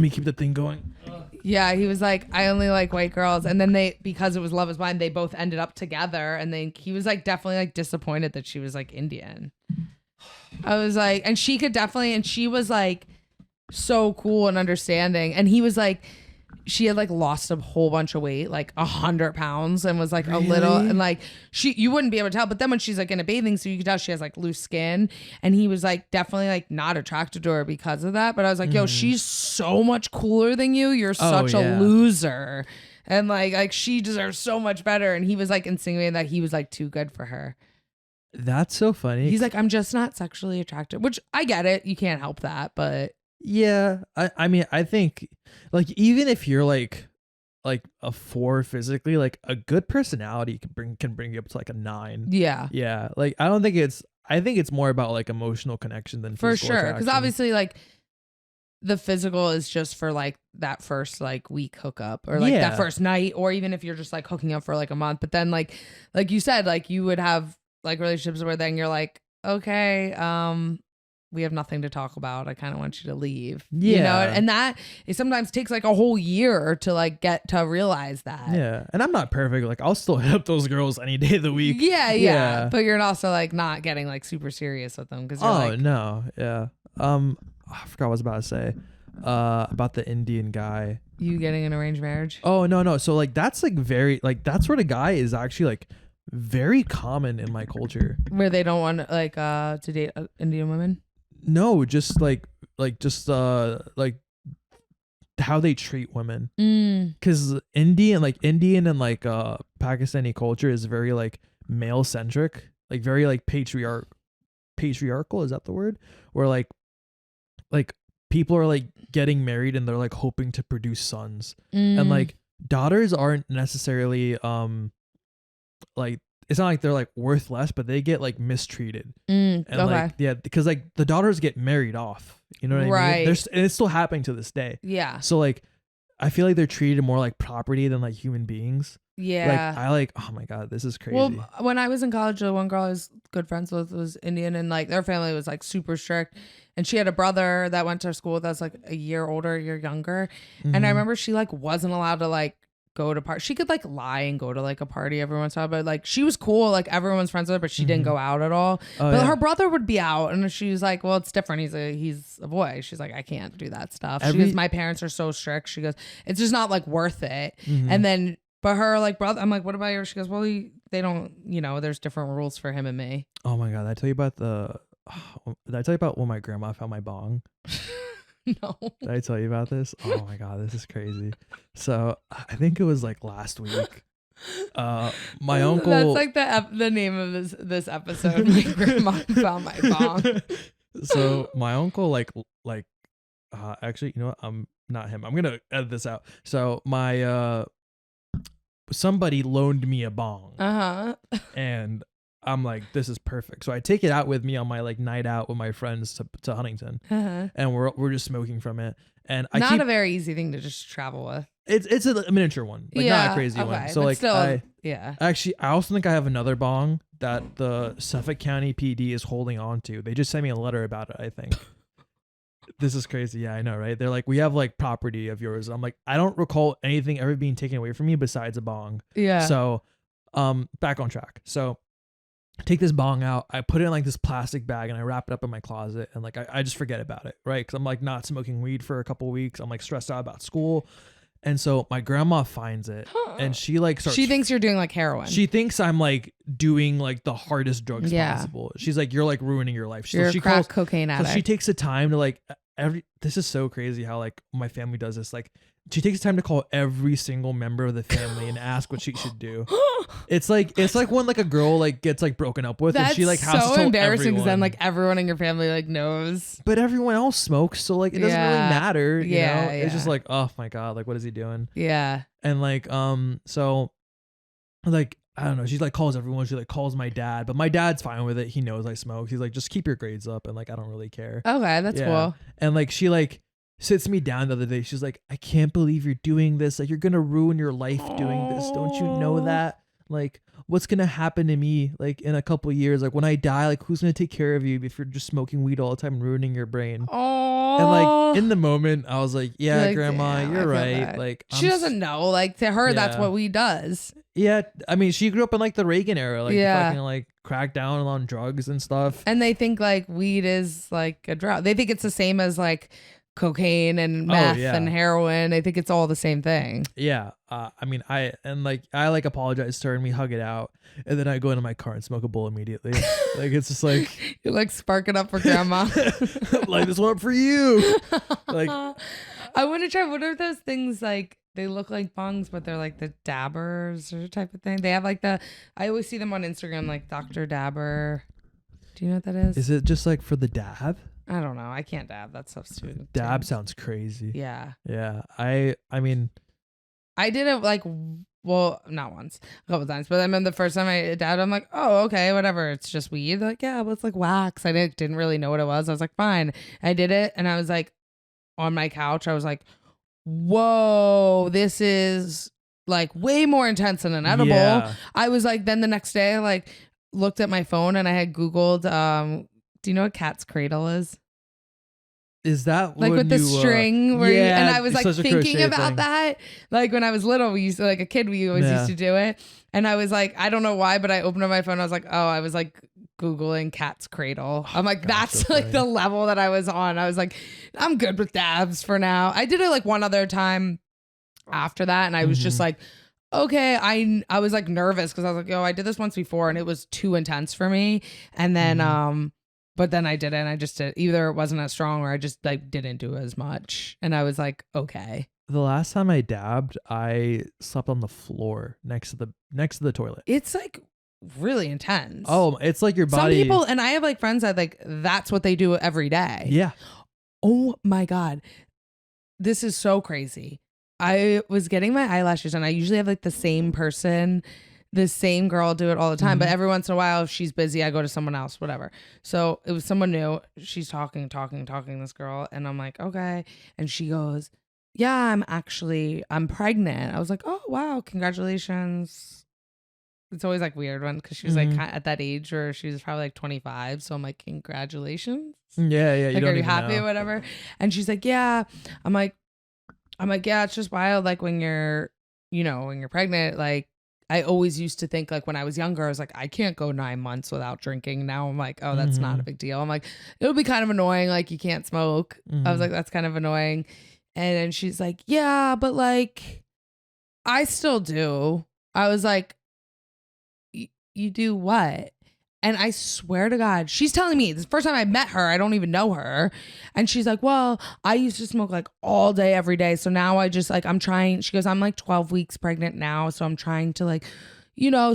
keep the thing going. Yeah, he was I only like white girls, and then because it was Love is Blind, they both ended up together, and then he was definitely disappointed that she was Indian. I was and she could definitely, and she was so cool and understanding, and he was she had lost a whole bunch of weight, 100 pounds, and was a little, and you wouldn't be able to tell, but then when she's in a bathing suit, you could tell she has loose skin, and he was definitely not attracted to her because of that. But I was yo, she's so much cooler than you. You're such a loser, and she deserves so much better. And he was insinuating that he was too good for her. That's so funny. He's like, I'm just not sexually attracted, which I get it. You can't help that, but yeah, I mean, I think like even if you're like a 4 physically, like a good personality can bring you up to like a 9. yeah, Yeah, like I think it's more about like emotional connection than for physical sure. Because attraction. obviously, like the physical is just for like that first like week hookup or like that first night, or even if you're just like hooking up for like a month. But then like you said, like you would have like relationships where then you're like, okay, we have nothing to talk about. I kind of want you to leave. Yeah. You know, and that it sometimes takes like a whole year to like get to realize that. Yeah. And I'm not perfect. Like I'll still hit up those girls any day of the week. Yeah. But you're also like not getting like super serious with them because no. Yeah. I forgot what I was about to say. About the Indian guy. You getting an arranged marriage? Oh, no. So like that's like very like that sort of guy is actually like very common in my culture. Where they don't want like to date Indian women? No, just like how they treat women. Because Indian and like Pakistani culture is very like male centric, like very like patriarchal. Is that the word? Where like people are like getting married and they're like hoping to produce sons, and like daughters aren't necessarily like, it's not like they're like worth less, but they get like mistreated. And like, yeah, because like the daughters get married off, you know what I mean? And it's still happening to this day. Yeah. So like, I feel like they're treated more like property than like human beings. Yeah. Like oh my God, this is crazy. Well, when I was in college, the one girl I was good friends with was Indian, and like their family was like super strict. And she had a brother that went to school that's like a year older, a year younger. And I remember she like wasn't allowed to like go to party. She could like lie and go to like a party every once in a while, but like she was cool, like everyone's friends with her, but she didn't go out at all. But her brother would be out, and she was like, well, it's different. He's a boy. She's like, I can't do that stuff. She goes, my parents are so strict. She goes, it's just not like worth it. And then but her like brother, I'm like, what about yours? She goes, well, they don't, you know, there's different rules for him and me. Oh my God, did I tell you about when my grandma found my bong? No. Did I tell you about this? Oh my God, this is crazy. So I think it was like last week. My uncle. That's like the name of this episode. My grandma found my bong. So my uncle actually, you know what? I'm not him. I'm gonna edit this out. So my somebody loaned me a bong. And I'm like, this is perfect. So I take it out with me on my like night out with my friends to Huntington, and we're just smoking from it. And not a very easy thing to just travel with. It's a miniature one, like not a crazy one. So like, still, actually, I also think I have another bong that the Suffolk County PD is holding on to. They just sent me a letter about it, I think. This is crazy. Yeah, I know, right? They're like, we have like property of yours. I'm like, I don't recall anything ever being taken away from me besides a bong. Yeah. So, back on track. So I take this bong out, I put it in like this plastic bag, and I wrap it up in my closet, and like I just forget about it, right? Because I'm like not smoking weed for a couple of weeks. I'm like stressed out about school. And so my grandma finds it, and she like starts. She thinks you're doing like heroin. She thinks I'm like doing like the hardest drugs possible. She's like, you're like ruining your life. You're a crack cocaine addict. So she takes the time to like this is so crazy how like my family does this. Like she takes the time to call every single member of the family and ask what she should do. It's like when like a girl like gets like broken up with, and she like has to tell embarrassing because then everyone. like everyone in your family like knows. But everyone else smokes, so like it doesn't really matter. You know? It's just like, oh my God, like what is he doing? Yeah. And like so like I don't know, she like calls everyone, she like calls my dad, but my dad's fine with it. He knows I smoke. He's like, just keep your grades up, and like I don't really care. Okay, that's cool. And like she like sits me down the other day. She's like, I can't believe you're doing this. Like you're gonna ruin your life doing this. Don't you know that? Like what's gonna happen to me like in a couple of years? Like when I die, like who's gonna take care of you if you're just smoking weed all the time and ruining your brain? And like in the moment I was like, yeah, like, Grandma, you're right. Bad. Like she doesn't know. Like to her, that's what weed does. Yeah, I mean, she grew up in like the Reagan era, like fucking like crack down on drugs and stuff. And they think like weed is like a drug. They think it's the same as like cocaine and meth and heroin. I think it's all the same thing. Yeah. I mean, I apologize to her and we hug it out, and then I go into my car and smoke a bowl immediately. Like it's just like you're like sparking up for Grandma. Light this one up for you. Like I want to try. What are those things like They look like bungs, but they're like the dabbers or type of thing. They have like I always see them on Instagram, like Dr. Dabber. Do you know what that is? Is it just like for the dab? I don't know. I can't dab. That stuff's too. Dab sounds crazy. Yeah. Yeah. I mean, I did it like, well, not once, a couple times, but I mean, the first time I dabbed, I'm like, oh, okay, whatever. It's just weed. They're like, yeah, but it's like wax. I didn't really know what it was. I was like, fine. I did it, and I was like, on my couch, I was like, whoa, this is like way more intense than an edible. Yeah. I was like, then the next day, I like looked at my phone and I had Googled, do you know what cat's cradle is? Is that like with the string where yeah, and I was like thinking about that. Like when I was little, we used to, like a kid, we always used to do it. And I was like, I don't know why, but I opened up my phone. I was like, oh, I was like Googling cat's cradle. I'm like, that's like the level that I was on. I was like, I'm good with dabs for now. I did it like one other time after that. And I was just like, okay, I was like nervous because I was like, oh, I did this once before and it was too intense for me. And then, but then I didn't. I just did, either it wasn't as strong or I just like didn't do as much. And I was like, okay. The last time I dabbed, I slept on the floor next to the toilet. It's like really intense. Oh, it's like your body. Some people, and I have like friends that like that's what they do every day. Yeah. Oh my God. This is so crazy. I was getting my eyelashes done. I usually have like the same person, the same girl do it all the time. But every once in a while, if she's busy, I go to someone else, whatever. So it was someone new. She's talking, this girl. And I'm like, okay. And she goes, yeah, I'm pregnant. I was like, oh, wow. Congratulations. It's always like weird one because she was like at that age where she was probably like 25. So I'm like, congratulations. Yeah. Yeah. Like, are you happy or whatever? And she's like, yeah. I'm like, yeah, it's just wild. Like when you're pregnant, like, I always used to think like when I was younger, I was like, I can't go 9 months without drinking. Now I'm like, oh, that's not a big deal. I'm like, it'll be kind of annoying. Like you can't smoke. I was like, that's kind of annoying. And then she's like, yeah, but like, I still do. I was like, you do what? And I swear to God, she's telling me, this first time I met her, I don't even know her. And she's like, well, I used to smoke like all day, every day. So now I just like, I'm trying. She goes, I'm like 12 weeks pregnant now. So I'm trying to like,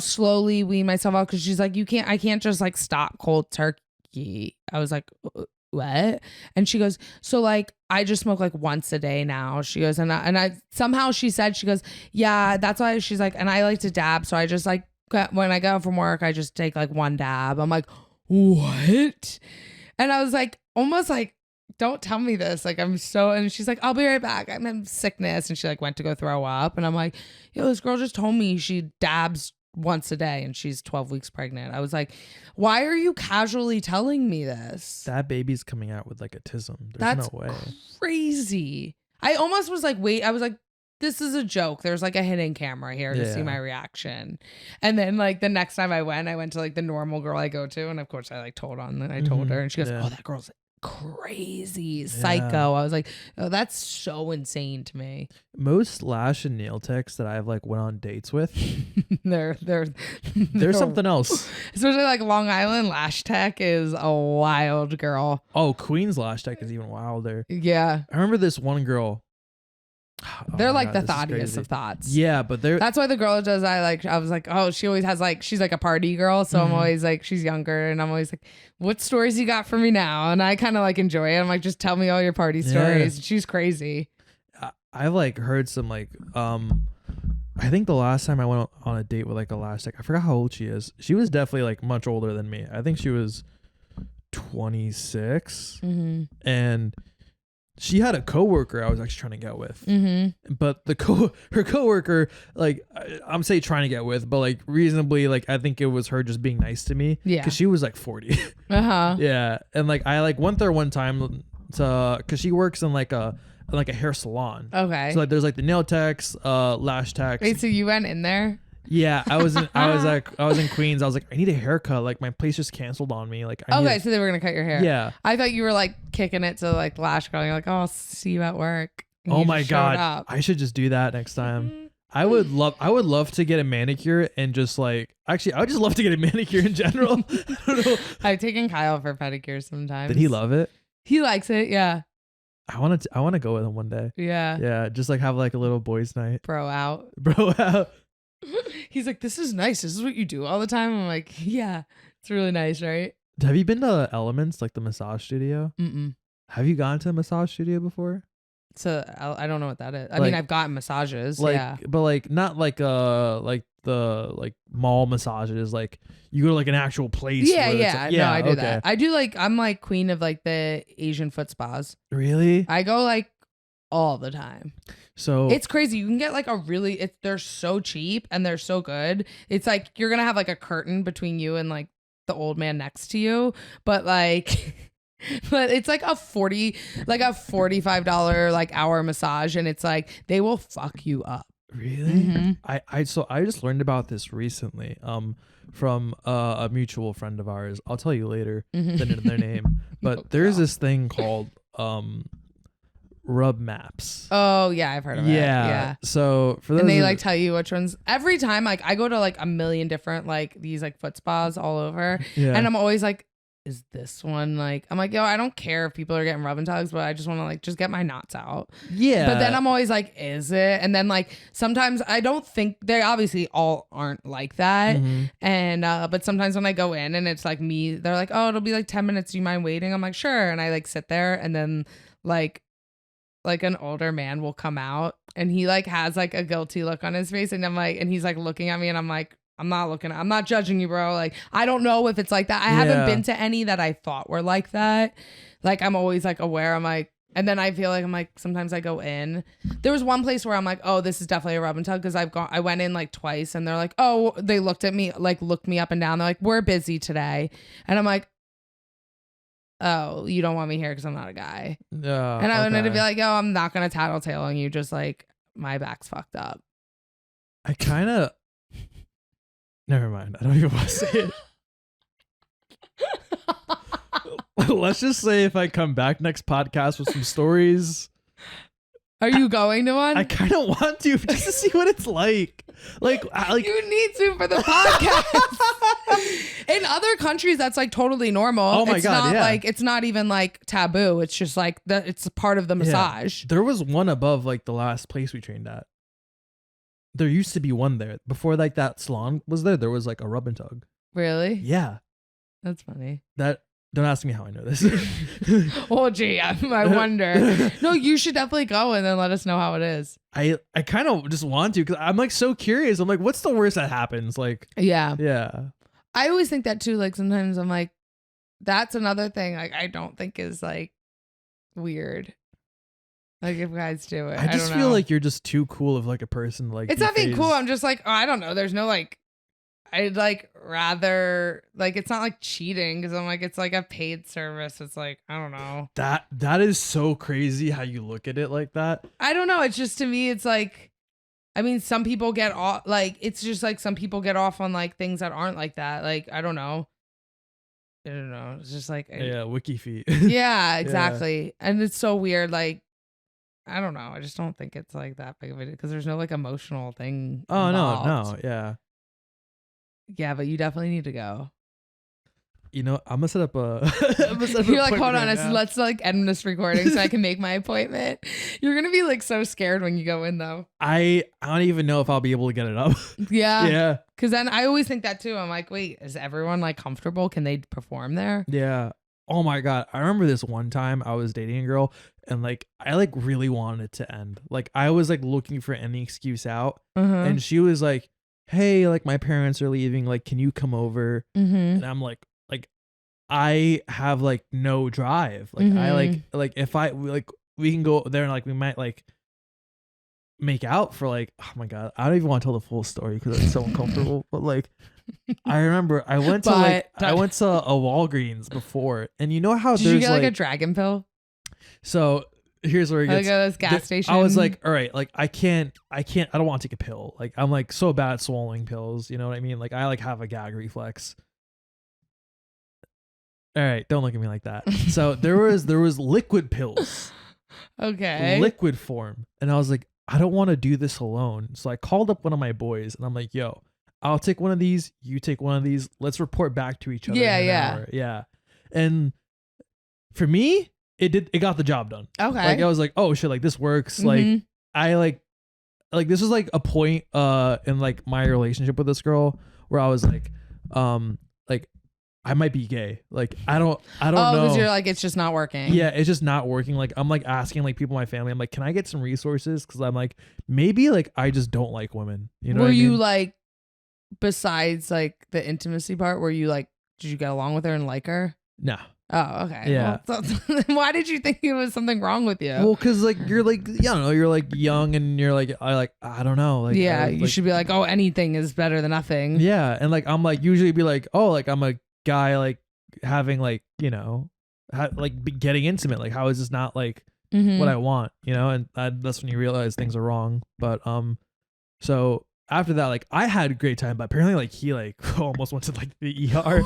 slowly wean myself out. Cause she's like, I can't just like stop cold turkey. I was like, what? And she goes, so like, I just smoke like once a day now. She goes, and I somehow she said, she goes, yeah, that's why she's like, and I like to dab. So I just like, when I get home from work, I just take like one dab. I'm like, what? And I was like, almost like, don't tell me this. Like, and she's like, I'll be right back. I'm in sickness. And she like went to go throw up. And I'm like, yo, this girl just told me she dabs once a day and she's 12 weeks pregnant. I was like, why are you casually telling me this? That baby's coming out with like autism. That's no way. Crazy. I almost was like, wait, I was like, this is a joke. There's like a hidden camera here to see my reaction. And then like the next time I went to like the normal girl I go to. And of course I like told her and she goes, oh, that girl's crazy psycho. I was like, oh, that's so insane to me. Most lash and nail techs that I've like went on dates with, they're something else. Especially like Long Island lash tech is a wild girl. Oh, Queens lash tech is even wilder. Yeah. I remember this one girl. They're like the thoughtiest of thoughts. Yeah, but that's why the girl does. I was like, oh, she always has like, she's like a party girl. So I'm always like, she's younger and I'm always like, what stories you got for me now? And I kind of like enjoy it. I'm like, just tell me all your party stories. She's crazy. I've like heard some like, I think the last time I went on a date with like a lash tech, I forgot how old she is. She was definitely like much older than me. I think she was 26 and she had a coworker I was actually trying to get with, but her coworker, like I'm saying trying to get with, but like reasonably, like I think it was her just being nice to me, because she was like 40. Yeah, and like I like went there one time to, because she works in like a hair salon. Okay, so like there's like the nail techs, lash techs. Wait, so you went in there? Yeah, I was in Queens. I was like, I need a haircut. Like my place just canceled on me. Like so they were gonna cut your hair. Yeah, I thought you were like kicking it to like lash curling. Like, oh, I'll see you at work. And oh my God, I should just do that next time. I would love to get a manicure and just like, actually, I would just love to get a manicure in general. I don't know. I've taken Kyle for pedicures sometimes. Did he love it? He likes it. Yeah. I want to go with him one day. Yeah. Yeah, just like have like a little boys' night. Bro out. Bro out. He's like, this is nice. This is what you do all the time. I'm like, yeah, it's really nice, right? Have you been to Elements, like the massage studio? Mm-mm. Have you gone to a massage studio before? So I don't know what that is. I Like- mean, I've gotten massages. Like, Yeah. but like not like the like mall massages. Like you go to like an actual place. Yeah, where it's yeah. like- No, I do that. I do like, I'm like queen of like the Asian foot spas. Really? I go like all the time. So It's crazy. You can get like a really, they're so cheap and they're so good. It's like you're going to have like a curtain between you and like the old man next to you. But like, but it's like a $45 like hour massage. And it's like, they will fuck you up. really? Mhm. I just learned about this recently. From a mutual friend of ours. I'll tell you later their name. But Oh, there's God. this thing called rub maps. Oh yeah, I've heard of it. Yeah. So for those And they of- like tell you which ones every time. Like I go to like a million different like these like foot spas all over, yeah. and I'm always like, is this one like? I'm like, yo, I don't care if people are getting rub and tugs, but I just want to like just get my knots out. yeah. But then I'm always like, is it? And then like sometimes I don't think they obviously all aren't like that. Mhm. And but sometimes when I go in and it's like me, they're like, oh, it'll be like 10 minutes. Do you mind waiting? I'm like, sure. And I like sit there, and then like an older man will come out, and he like has like a guilty look on his face, and I'm like, and he's like looking at me, and I'm like, I'm not judging you, bro. Like, I don't know if it's like that. I haven't Yeah. been to any that I thought were like that. Like, I'm always like aware. I'm like, and then I feel like I'm like, sometimes I go in. There was one place where I'm like, oh, this is definitely a rub and tug, because I went in like twice, and they're like, oh, they looked me up and down. They're like, we're busy today. And I'm like, oh, you don't want me here because I'm not a guy. And I wanted to be like, yo, I'm not going to tattletale on you. Just like, my back's fucked up. I kind of. Never mind. I don't even want to say it. Let's just say if I come back next podcast with some stories, Are you going to one? I kind of want to just to see what it's like. Like You need to for the podcast. In other countries, that's like totally normal. Oh my it's God, not yeah. like it's not even like taboo. It's just like it's a part of the massage. There was one above like the last place we trained at. There used to be one there before like that salon was there. There was like a rub and tug. Really? Yeah, That's funny. that. Don't ask me how I know this. Oh gee, I wonder. No, you should definitely go and then let us know how it is. I kind of just want to because I'm like so curious. I'm like, what's the worst that happens? Like, Yeah. yeah. I always think that too. Like sometimes I'm like, that's another thing like I don't think is like weird. Like if guys do it. I just don't feel know. like you're just too cool of like a person. Like It's be not being cool. phased. I'm just like, oh, I don't know. There's no like, I'd like rather like it's not like cheating because I'm like it's like a paid service. It's like I don't know. That is so crazy how you look at it like that. I don't know. It's just to me, it's like, I mean, some people get off. Like it's just like some people get off on like things that aren't like that. Like I don't know. I don't know. It's just like Yeah, wiki feet. yeah, exactly. And it's so weird. Like I don't know. I just don't think it's like that big of a deal because there's no like emotional thing. Oh involved. no, yeah. Yeah, but you definitely need to go. You know, I'm gonna set up a. You're like, hold on, let's like end this recording so I can make my appointment. You're gonna be like so scared when you go in though. I don't even know if I'll be able to get it up. Yeah. Yeah. Cause then I always think that too. I'm like, wait, is everyone like comfortable? Can they perform there? Yeah. Oh my God. I remember this one time I was dating a girl and like I like really wanted it to end. Like I was like looking for any excuse out. And she was like, hey, like my parents are leaving. Like, can you come over? And I'm like I have like no drive. Like I like if I like we can go there and like we might like make out for like, oh my God, I don't even want to tell the full story because it's so uncomfortable. But like I remember I went to a Walgreens before, and you know how Did there's you get like a dragon pill? so here's where it Like gets at this gas station. I was like, all right, like I don't want to take a pill. Like I'm like so bad at swallowing pills, you know what I mean? Like I like have a gag reflex. All right, don't look at me like that. So there was liquid pills. okay. Liquid form. And I was like, I don't want to do this alone. So I called up one of my boys and I'm like, yo, I'll take one of these, you take one of these. Let's report back to each other. Yeah, in an yeah. hour. Yeah. And for me, it got the job done. Okay. Like I was like, oh shit, like this works. Like I like this was like a point in like my relationship with this girl where I was like I might be gay. Like I don't know. Because you're like, it's just not working. Yeah, it's just not working. Like I'm like asking like people in my family, I'm like, can I get some resources? Because I'm like, maybe like I just don't like women. You know Were what I you mean? like, besides like the intimacy part, were you like, did you get along with her and like her? No. Oh, okay. Yeah. Well, why did you think there was something wrong with you? Well, because like you're like, I don't know, you're like young and you're like, I don't know. Like yeah, I, you like, should be like, oh, anything is better than nothing. Yeah, and like I'm like usually be like, oh, like I'm a guy like having like, you know, getting intimate. Like how is this not like what I want? You know, and that's when you realize things are wrong. But so after that, like I had a great time, but apparently like he like almost went to like the ER.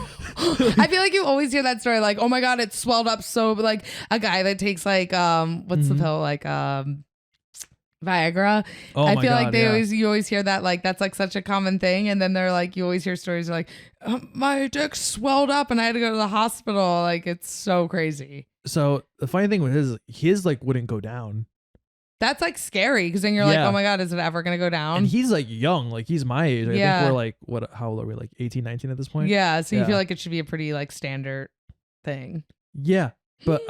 I feel like you always hear that story, like, oh my god, it swelled up so, like a guy that takes like what's the pill, like Viagra. Oh I my feel God, like you always hear that, like that's like such a common thing, and then they're like, you always hear stories like, my dick swelled up and I had to go to the hospital. Like it's so crazy. So the funny thing with his like wouldn't go down. That's like scary because then you're like, oh my god, is it ever gonna go down? And he's like young, like he's my age. I think we're like how old are we? Like 18, 19 at this point? Yeah. So you feel like it should be a pretty like standard thing. Yeah. But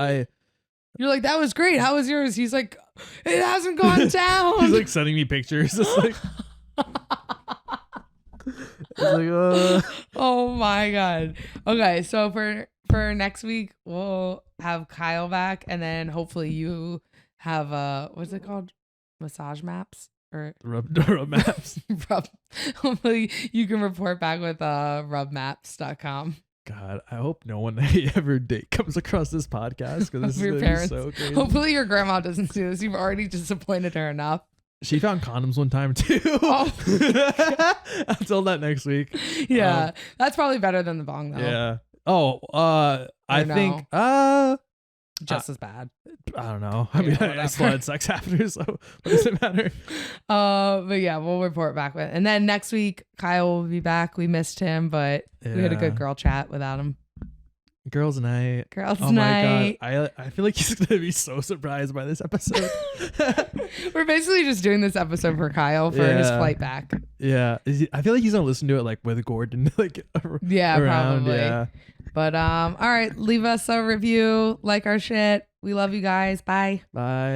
you're like, that was great. How was yours? He's like, it hasn't gone down. He's like sending me pictures. It's like, oh my god. Okay, so for next week we'll have Kyle back, and then hopefully you have what's it called? Massage maps or rub maps. Hopefully you can report back with rubmaps.com. God, I hope no one I ever date comes across this podcast because this is your gonna parents. Be so crazy. Hopefully your grandma doesn't do this. You've already disappointed her enough. She found condoms one time too. Oh. I'll tell that next week. Yeah, that's probably better than the bong though. Yeah. Oh, I think just as bad. I don't know. I mean, I still had sex after, so what does it matter? But yeah, we'll report back with. And then next week, Kyle will be back. We missed him, but we had a good girl chat without him. Girls' night. Girls' oh night. My God. I feel like he's gonna be so surprised by this episode. We're basically just doing this episode for Kyle for his flight back. Yeah, I feel like he's gonna listen to it like with Gordon, like around. Probably. Yeah. But all right, leave us a review, like our shit. We love you guys. Bye. Bye.